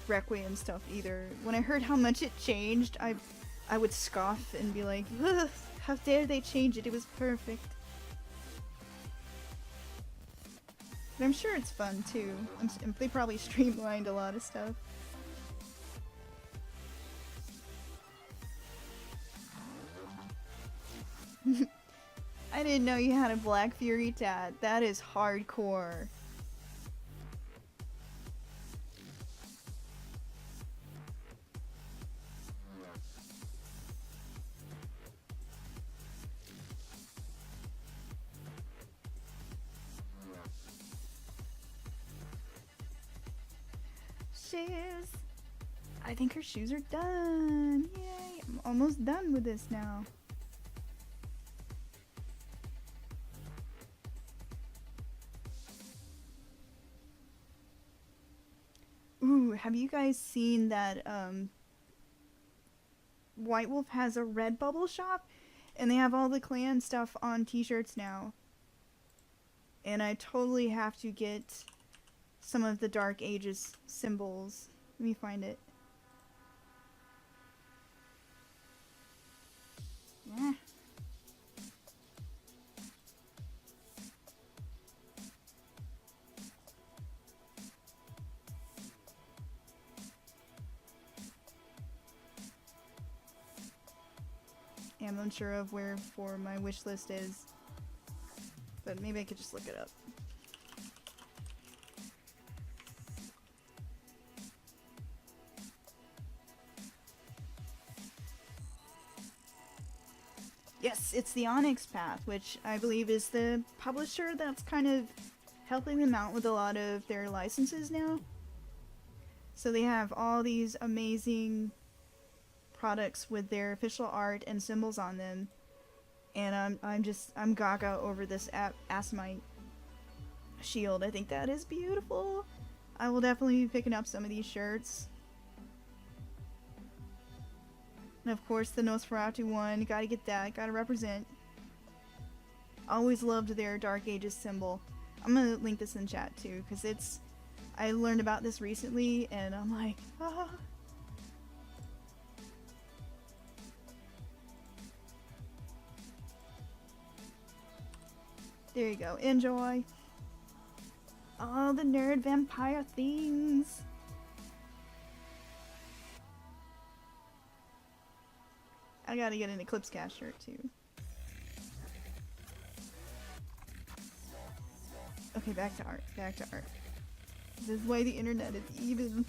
Requiem stuff either. When I heard how much it changed, I would scoff and be like, ugh, how dare they change it, it was perfect. But I'm sure it's fun too. They probably streamlined a lot of stuff. I didn't know you had a Black Fury tat. That is hardcore. Shiz. I think her shoes are done. Yay, I'm almost done with this now. Ooh, have you guys seen that White Wolf has a Redbubble shop? And they have all the clan stuff on t-shirts now. And I totally have to get some of the Dark Ages symbols. Let me find it. Yeah. I'm unsure of where for my wish list is, but maybe I could just look it up. Yes, it's the Onyx Path, which I believe is the publisher that's kind of helping them out with a lot of their licenses now. So they have all these amazing products with their official art and symbols on them. And I'm gaga over this Asmite shield. I think that is beautiful. I will definitely be picking up some of these shirts. And of course the Nosferatu one, gotta get that, gotta represent. Always loved their Dark Ages symbol. I'm gonna link this in chat too, because I learned about this recently and I'm like, ah. There you go, enjoy. All the nerd vampire things. I gotta get an Eclipse Cast shirt too. Okay, back to art, back to art. This is why the internet is even.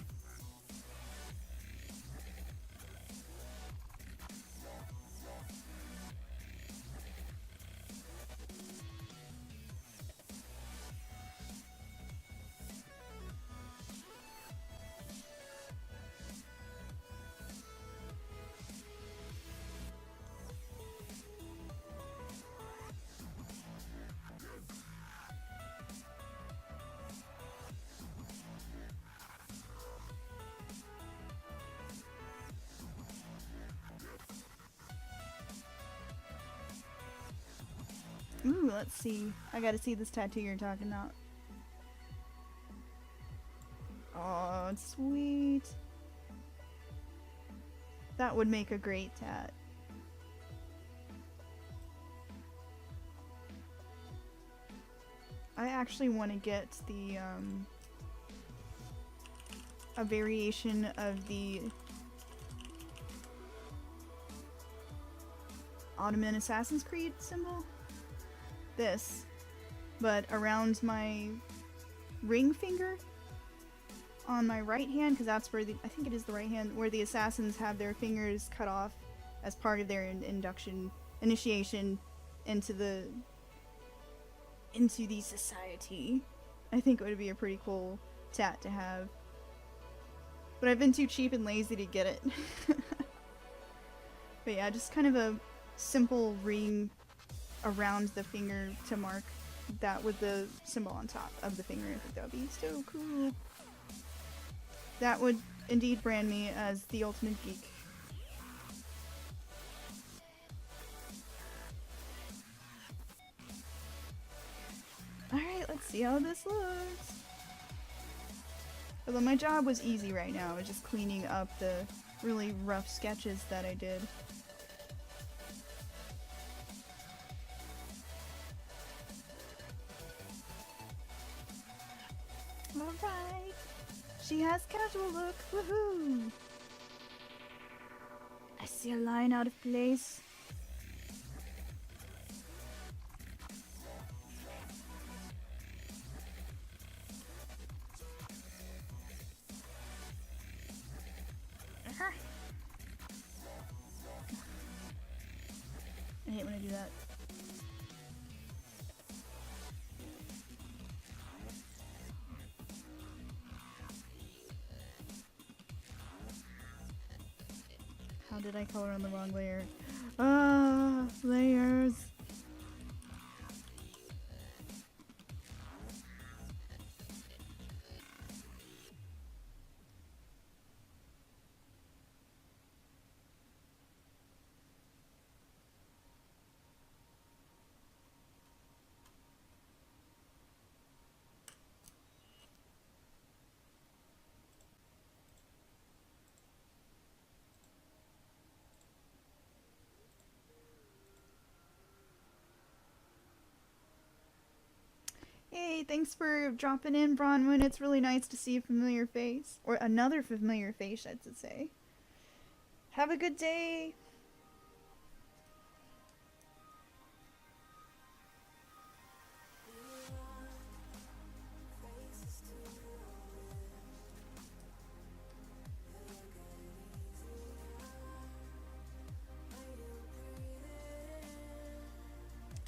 Ooh, let's see. I gotta see this tattoo you're talking about. Oh, it's sweet. That would make a great tat. I actually want to get the, a variation of the Ottoman Assassin's Creed symbol. This, but around my ring finger on my right hand, because that's where I think it is the right hand, where the assassins have their fingers cut off as part of their initiation into the society. I think it would be a pretty cool tat to have, but I've been too cheap and lazy to get it. But yeah, just kind of a simple ring around the finger to mark that with the symbol on top of the finger. I think that would be so cool. That would indeed brand me as the ultimate geek. Alright, let's see how this looks. Although my job was easy right now, it's just cleaning up the really rough sketches that I did. Alright, she has casual look, woohoo! I see a line out of place. I hate when I do that. How did I color on the wrong layer? Ah, layers. Hey, thanks for dropping in, Bronwyn. It's really nice to see a familiar face. Or another familiar face, I should say. Have a good day!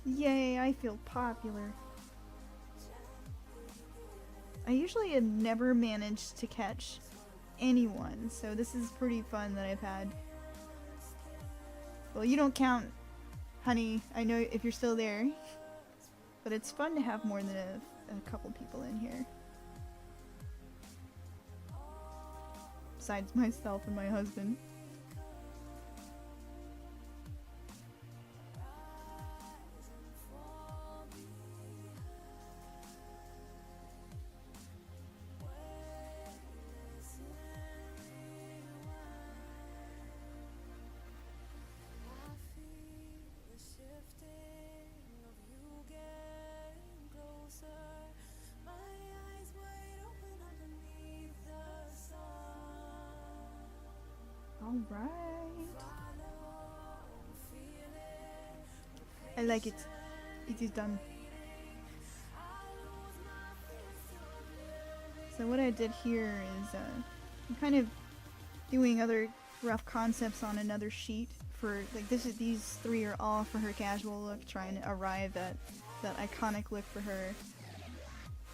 Yay, I feel popular. I usually have never managed to catch anyone, so this is pretty fun that I've had. Well, you don't count Honey, I know if you're still there, but it's fun to have more than a couple people in here. Besides myself and my husband. Alright. I like it. It is done. So what I did here is I'm kind of doing other rough concepts on another sheet for like these three are all for her casual look, trying to arrive at that iconic look for her.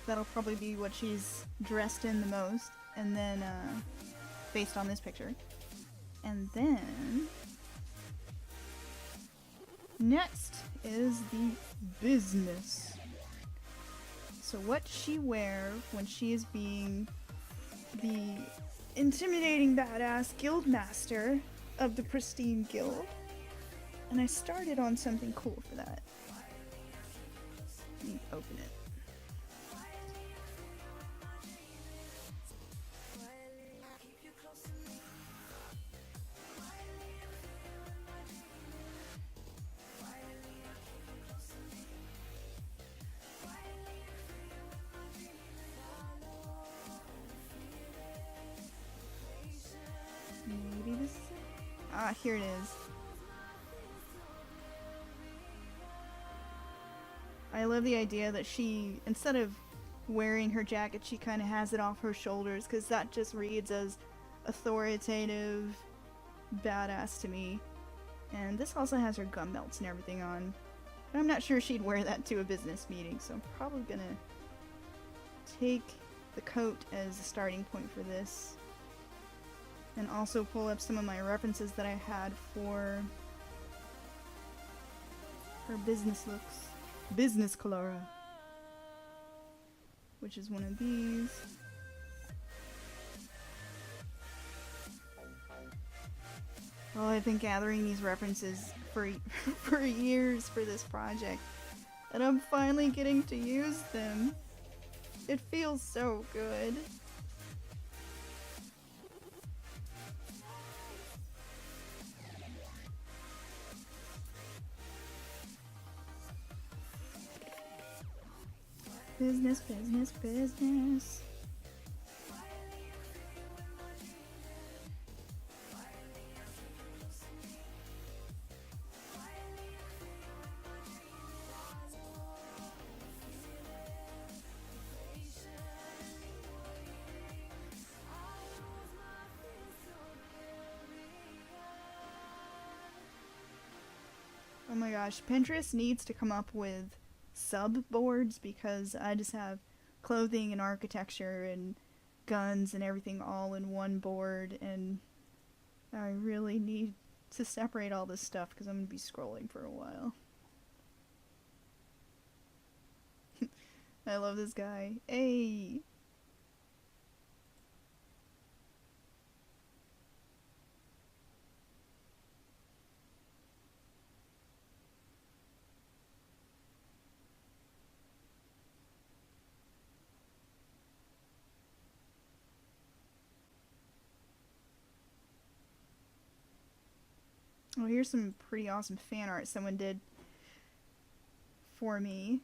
That'll probably be what she's dressed in the most, and then based on this picture. And then next is the business. So what she wear when she is being the intimidating badass guildmaster of the pristine guild. And I started on something cool for that. Let me open it. Maybe this is it? Ah, here it is. I love the idea that she, instead of wearing her jacket, she kind of has it off her shoulders, because that just reads as authoritative, badass to me. And this also has her gun belts and everything on. But I'm not sure she'd wear that to a business meeting, so I'm probably gonna take the coat as a starting point for this. And also pull up some of my references that I had for her business looks. Business Kalara. Which is one of these. Oh, I've been gathering these references for for years for this project. And I'm finally getting to use them. It feels so good. Business, business, business. Oh my gosh, Pinterest needs to come up with sub-boards, because I just have clothing and architecture and guns and everything all in one board, and I really need to separate all this stuff because I'm going to be scrolling for a while. I love this guy. Hey! Oh, here's some pretty awesome fan art someone did for me.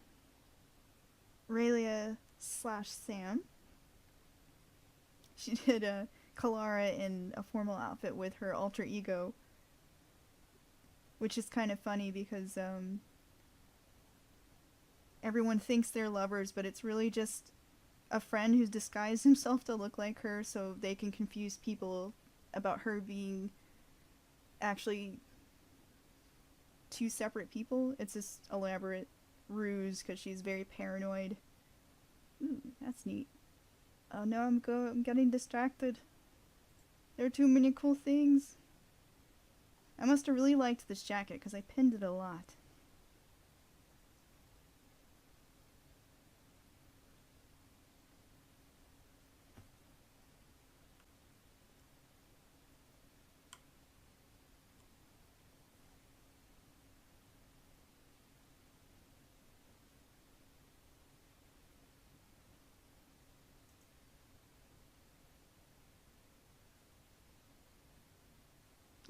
Raeliyah / Sam. She did a Kalara in a formal outfit with her alter ego, which is kind of funny because everyone thinks they're lovers, but it's really just a friend who's disguised himself to look like her so they can confuse people about her being actually two separate people. It's this elaborate ruse because she's very paranoid. Ooh, that's neat. Oh no, I'm getting distracted. There are too many cool things. I must have really liked this jacket because I pinned it a lot.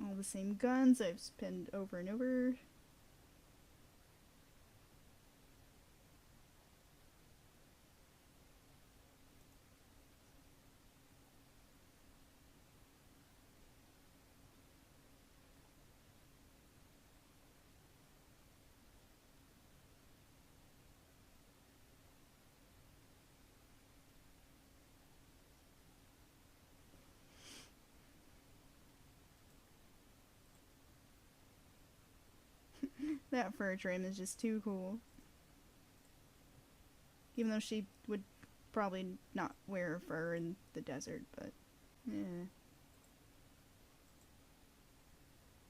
All the same guns I've pinned over and over. That fur trim is just too cool. Even though she would probably not wear fur in the desert, but yeah.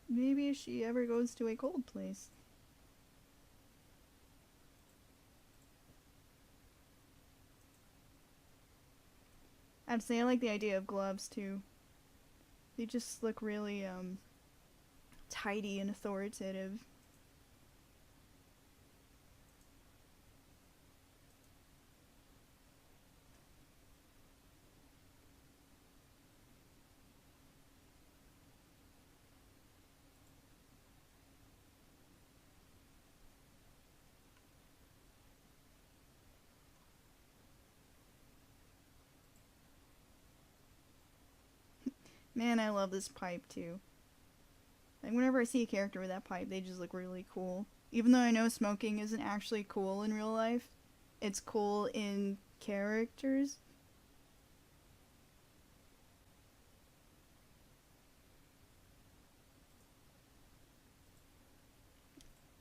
Maybe if she ever goes to a cold place. I'd say I like the idea of gloves too. They just look really tidy and authoritative. Man, I love this pipe too. Like, whenever I see a character with that pipe, they just look really cool. Even though I know smoking isn't actually cool in real life, it's cool in characters.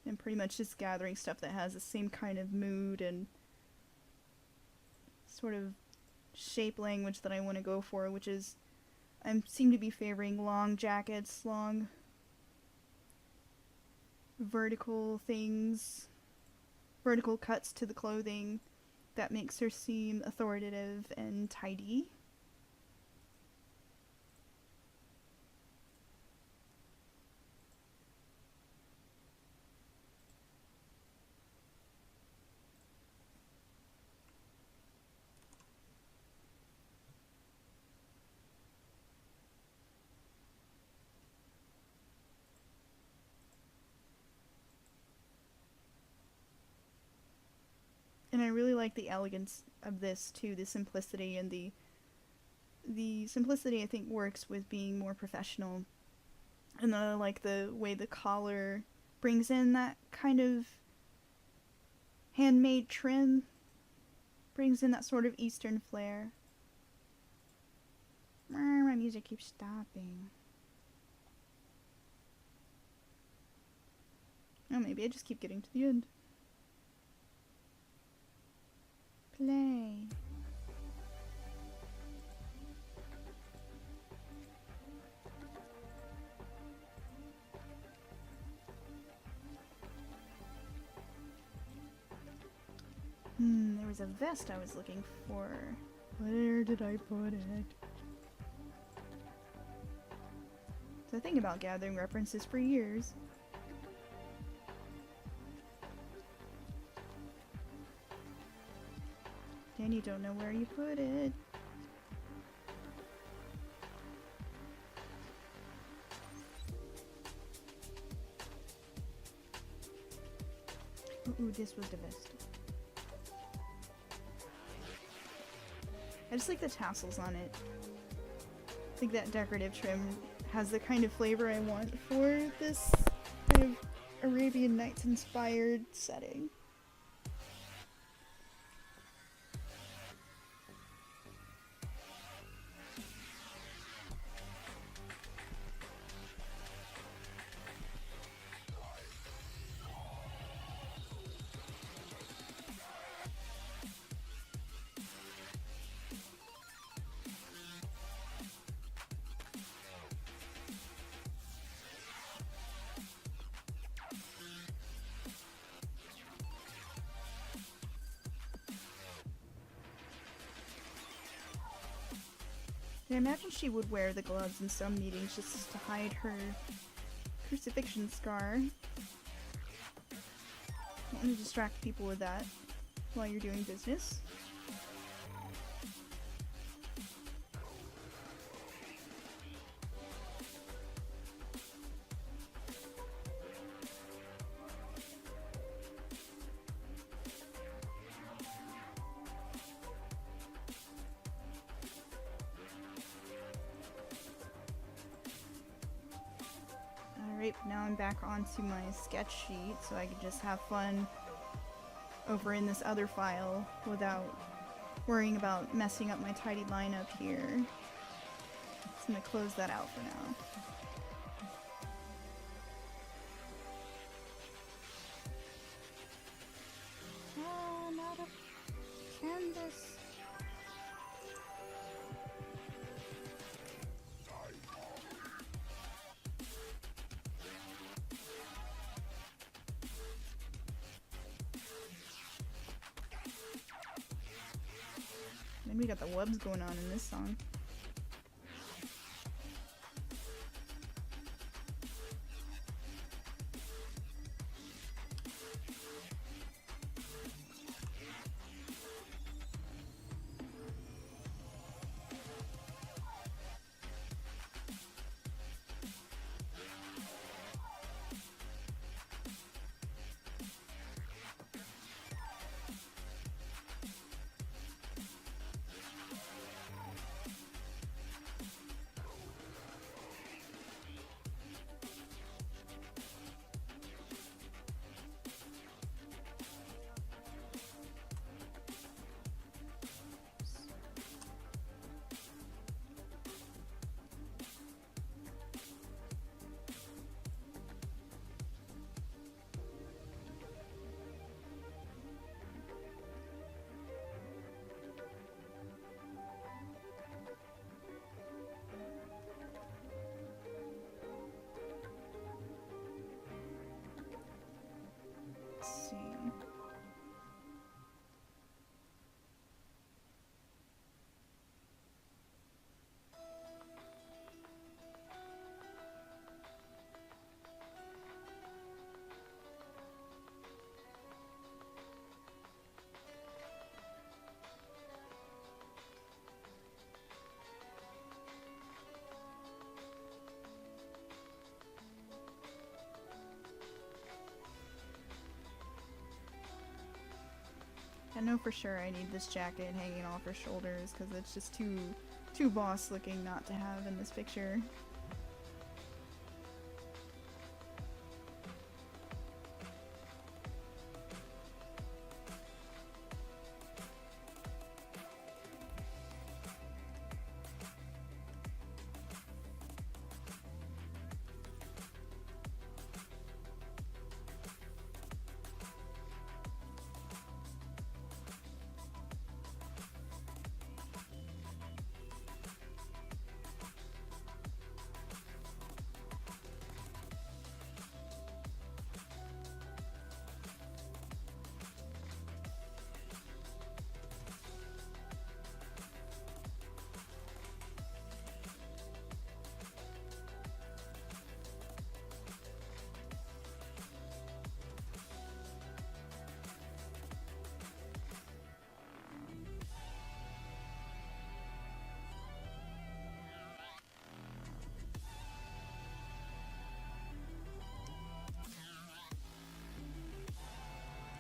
And pretty much just gathering stuff that has the same kind of mood and sort of shape language that I want to go for, which is I seem to be favoring long jackets, long vertical things, vertical cuts to the clothing that makes her seem authoritative and tidy. And I really like the elegance of this too, the simplicity, and the simplicity I think works with being more professional. And I like the way the collar brings in that kind of handmade trim, brings in that sort of Eastern flair. My music keeps stopping. Oh, maybe I just keep getting to the end. Play. There was a vest I was looking for. Where did I put it? So I think about gathering references for years. And you don't know where you put it. Ooh, this was the best. I just like the tassels on it. I think that decorative trim has the kind of flavor I want for this kind of Arabian Nights inspired setting. I imagine she would wear the gloves in some meetings just to hide her crucifixion scar. Don't want to distract people with that while you're doing business. Alright, now I'm back onto my sketch sheet so I can just have fun over in this other file without worrying about messing up my tidy lineup here. So I'm gonna close that out for now. I'm out of canvas. Then we got the webs going on in this song. Let's see. I know for sure I need this jacket hanging off her shoulders because it's just too boss looking not to have in this picture.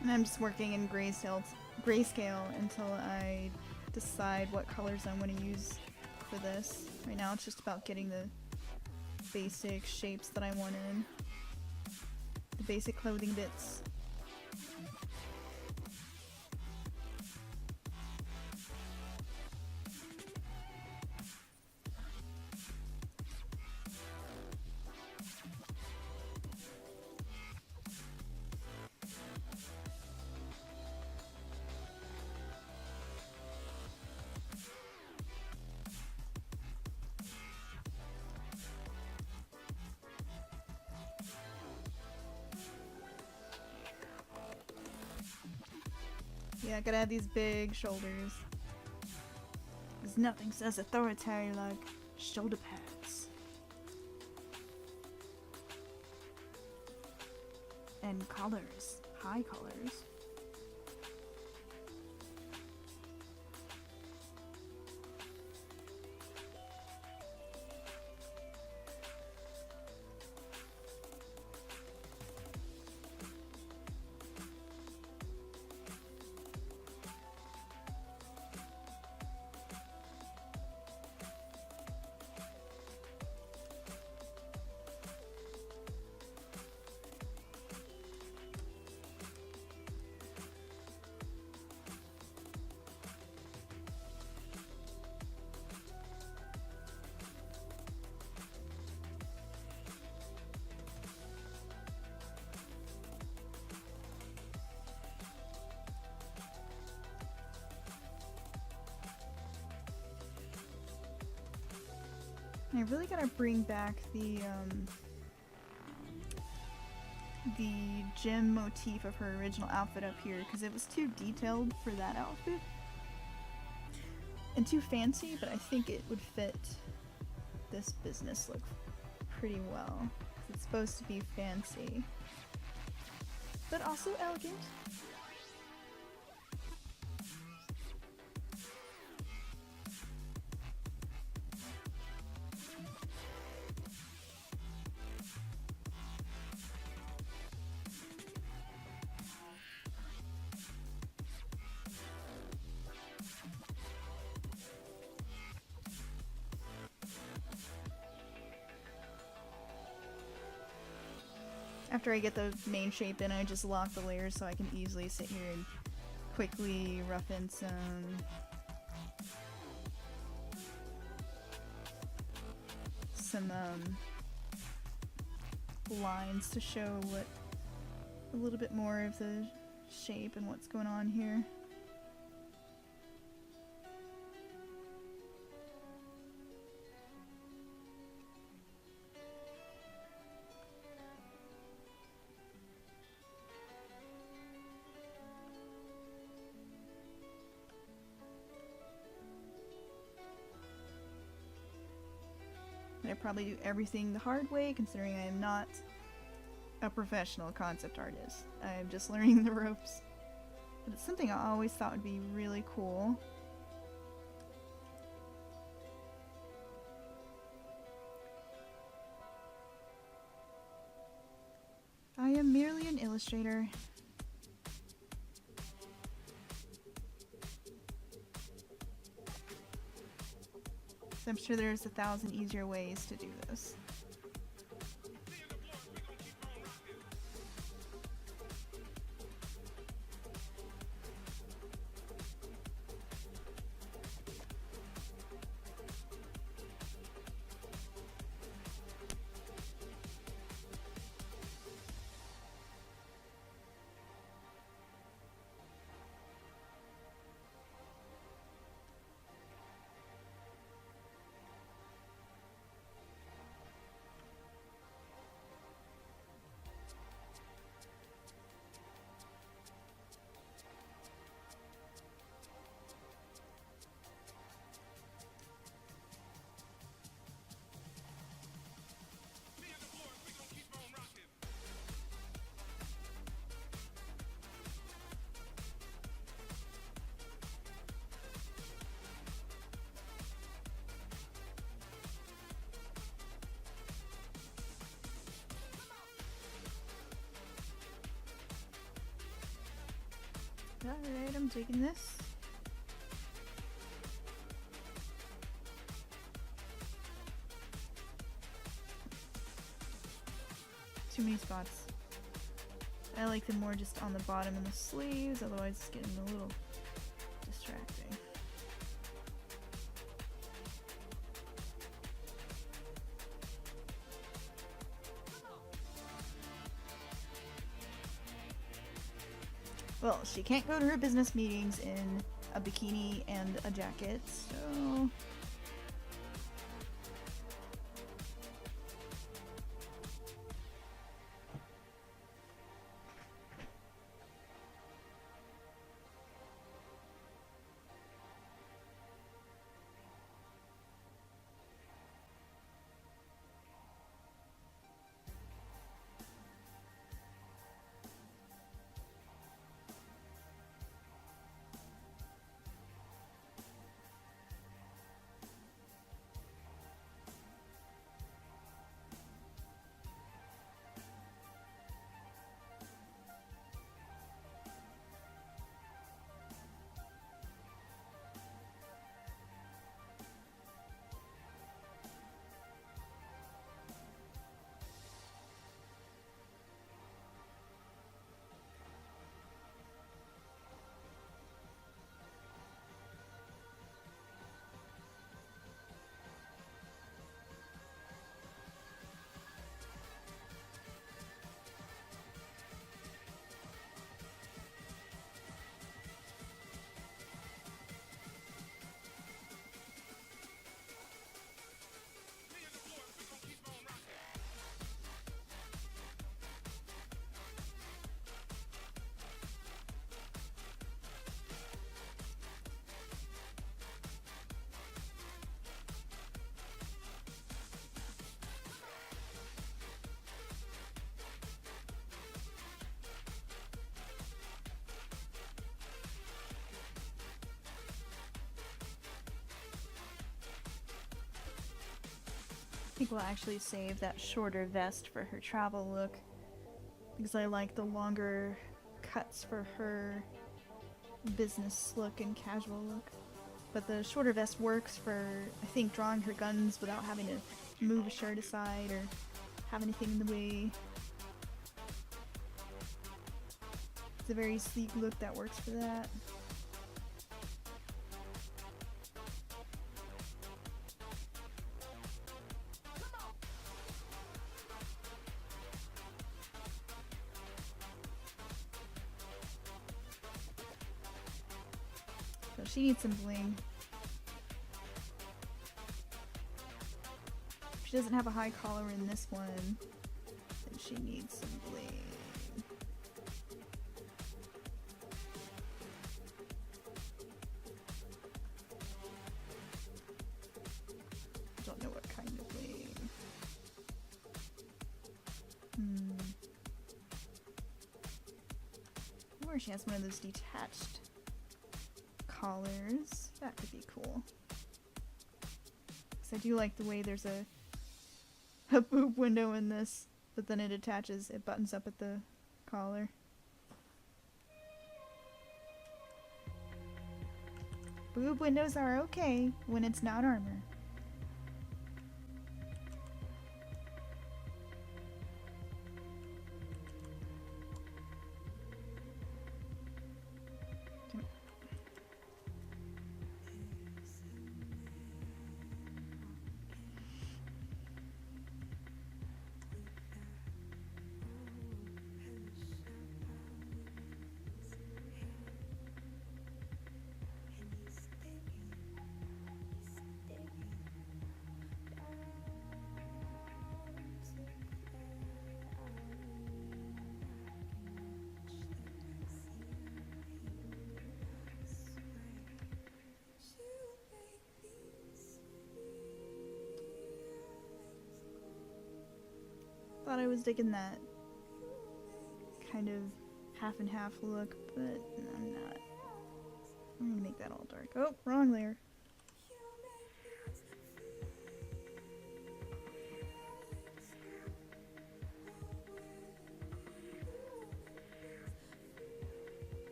And I'm just working in grayscale until I decide what colors I'm going to use for this. Right now it's just about getting the basic shapes that I wanted. The basic clothing bits. Yeah, I gotta have these big shoulders. Because nothing says authority like shoulder pads. And collars. High collars. I really gotta bring back the gem motif of her original outfit up here, because it was too detailed for that outfit. And too fancy, but I think it would fit this business look pretty well. It's supposed to be fancy, but also elegant. After I get the main shape in, I just lock the layers so I can easily sit here and quickly rough in some lines to show what a little bit more of the shape and what's going on here. I probably do everything the hard way, considering I am not a professional concept artist. I am just learning the ropes. But it's something I always thought would be really cool. I am merely an illustrator. I'm sure there's 1,000 easier ways to do this. Alright, I'm digging this. Too many spots. I like them more just on the bottom and the sleeves, otherwise it's getting a little distracting. Well, she can't go to her business meetings in a bikini and a jacket, so... think we'll actually save that shorter vest for her travel look, because I like the longer cuts for her business look and casual look. But the shorter vest works for, I think, drawing her guns without having to move a shirt aside or have anything in the way. It's a very sleek look that works for that. So she needs some bling. She doesn't have a high collar in this one, and she needs some bling. Don't know what kind of bling. Or she has one of those detached collars. That could be cool. Because I do like the way there's a boob window in this, but then it attaches, it buttons up at the collar. Boob windows are okay when it's not armor. Thought I was digging that kind of half and half look, but I'm not. I'm gonna make that all dark. Oh, wrong layer.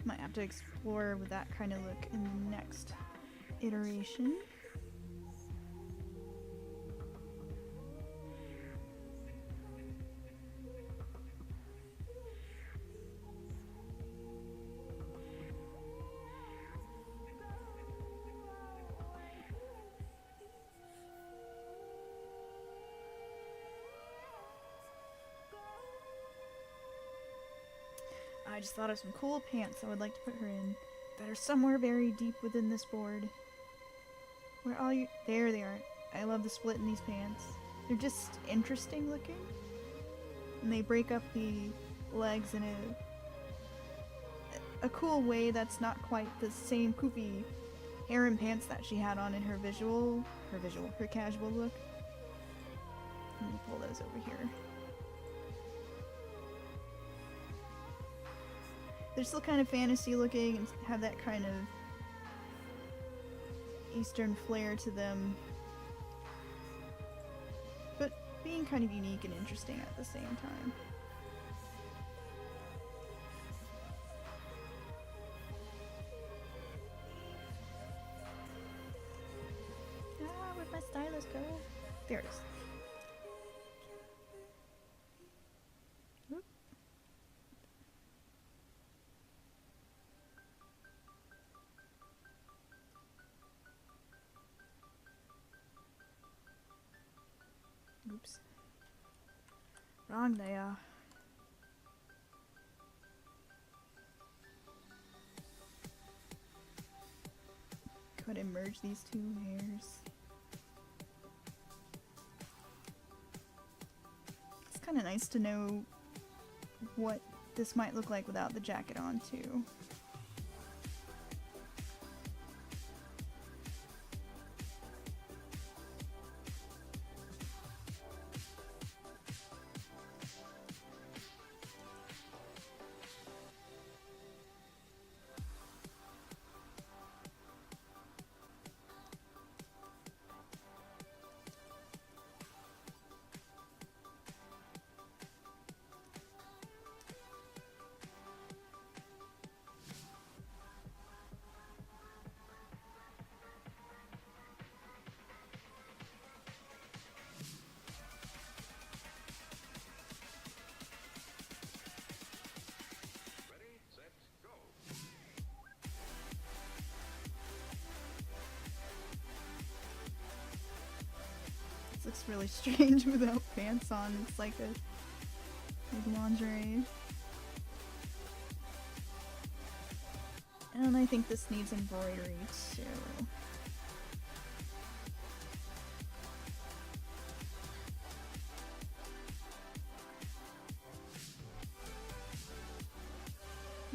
Might have to explore with that kind of look in the next iteration. I just thought of some cool pants I would like to put her in that are somewhere very deep within this board. Where all you... There they are. I love the split in these pants. They're just interesting looking. And they break up the legs in a cool way that's not quite the same poofy harem pants that she had on in her casual look. Let me pull those over here. They're still kind of fantasy looking and have that kind of Eastern flair to them, but being kind of unique and interesting at the same time. Ah, where'd my stylus go? There it is. Oops. Wrong there. Go ahead would I merge these two hairs? It's kind of nice to know what this might look like without the jacket on too. Looks really strange without pants on. It's like lingerie. And I think this needs embroidery too.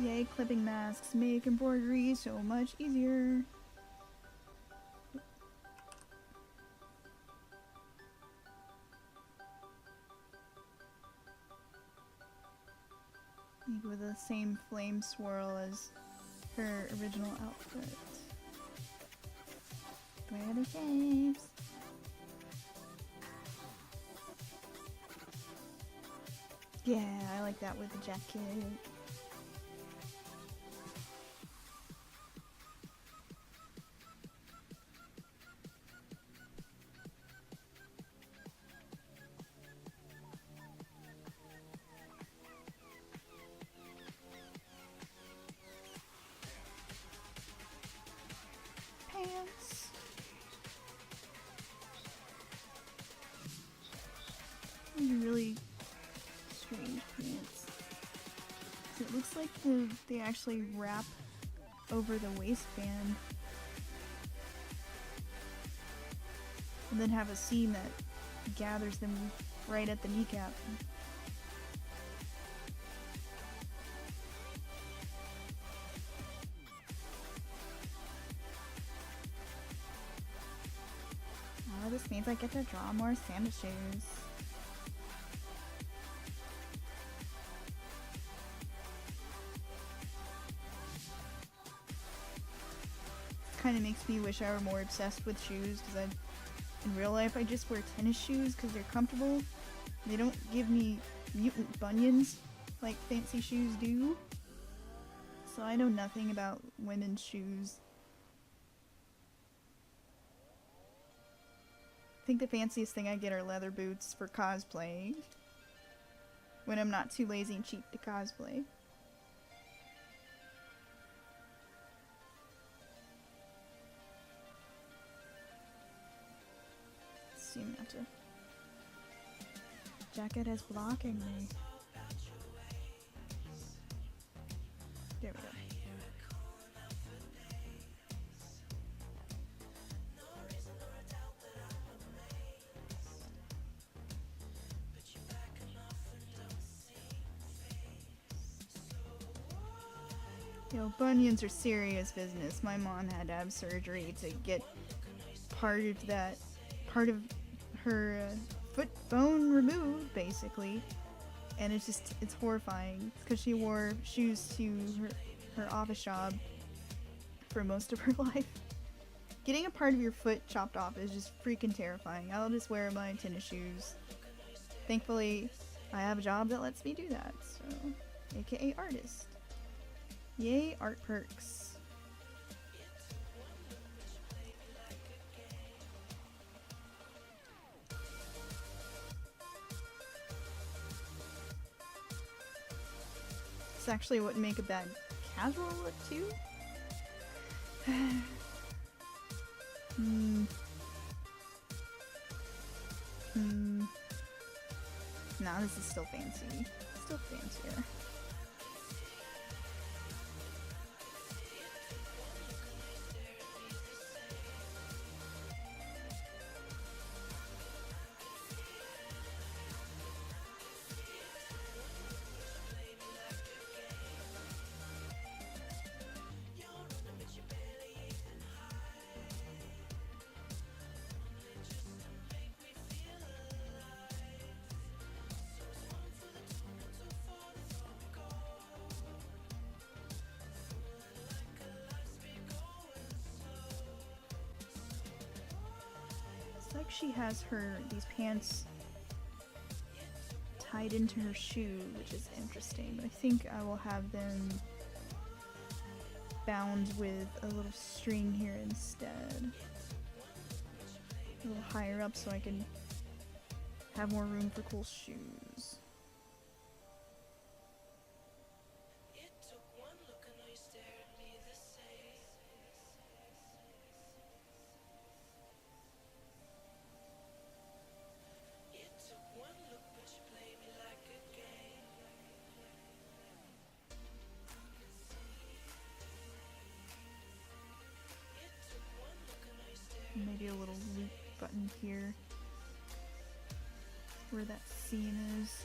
Yay, clipping masks make embroidery so much easier. With the same flame swirl as her original outfit. Where are the shapes? Yeah, I like that with the jacket. Really strange pants. It looks like they actually wrap over the waistband and then have a seam that gathers them right at the kneecap. Oh, this means I get to draw more sandal shoes. Kind of makes me wish I were more obsessed with shoes, because in real life I just wear tennis shoes because they're comfortable. They don't give me mutant bunions like fancy shoes do. So I know nothing about women's shoes. I think the fanciest thing I get are leather boots for cosplay, when I'm not too lazy and cheap to cosplay. Seem not to. Jacket is blocking me. There we go. Yo, bunions are serious business. My mom had to have surgery to get part of her foot bone removed, basically, and it's horrifying because she wore shoes to her office job for most of her life. Getting a part of your foot chopped off is just freaking terrifying. I'll just wear my tennis shoes. Thankfully, I have a job that lets me do that, so aka artist. Yay, art perks. This actually wouldn't make a bad casual look too. Nah, this is still fancy. Still fancier. she has these pants tied into her shoe, which is interesting, but I think I will have them bound with a little string here instead. A little higher up so I can have more room for cool shoes. Maybe a little loop button here where that seam is.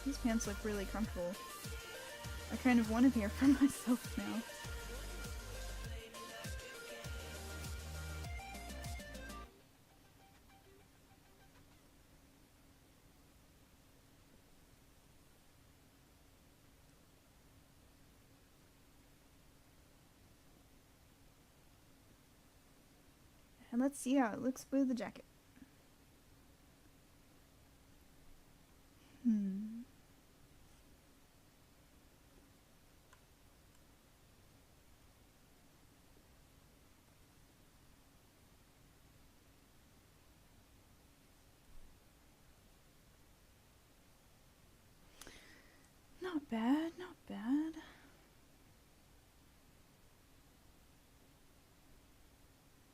These pants look really comfortable. I kind of want a pair for myself now. And let's see how it looks with the jacket. Not bad, not bad.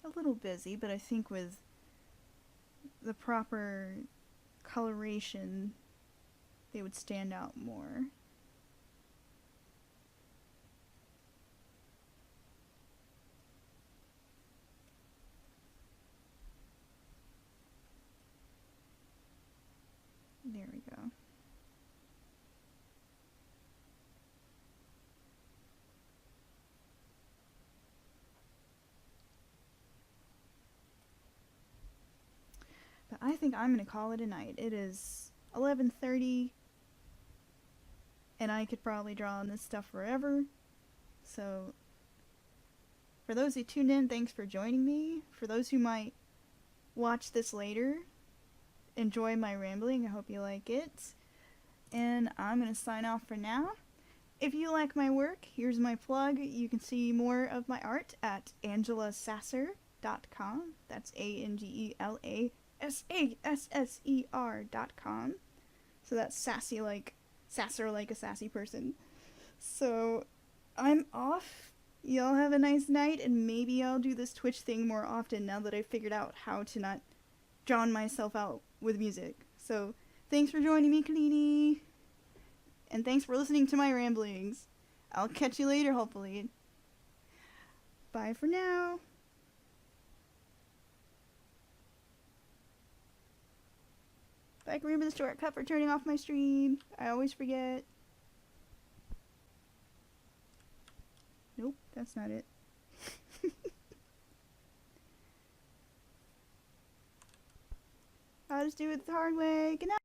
A little busy, but I think with the proper coloration, they would stand out more. There we go. But I think I'm gonna call it a night. It is 11:30, and I could probably draw on this stuff forever. So, for those who tuned in, thanks for joining me. For those who might watch this later, enjoy my rambling. I hope you like it. And I'm gonna sign off for now. If you like my work, here's my plug. You can see more of my art at angelasasser.com. That's ANGELASASSER.com. So that's sassy like sasser, like a sassy person. So I'm off. Y'all have a nice night, and maybe I'll do this Twitch thing more often now that I've figured out how to not drown myself out with music. So thanks for joining me, Kalini. And thanks for listening to my ramblings. I'll catch you later, hopefully. Bye for now. Bye, remember the shortcut for turning off my stream. I always forget. Nope, that's not it. I'll just do it the hard way. Good night.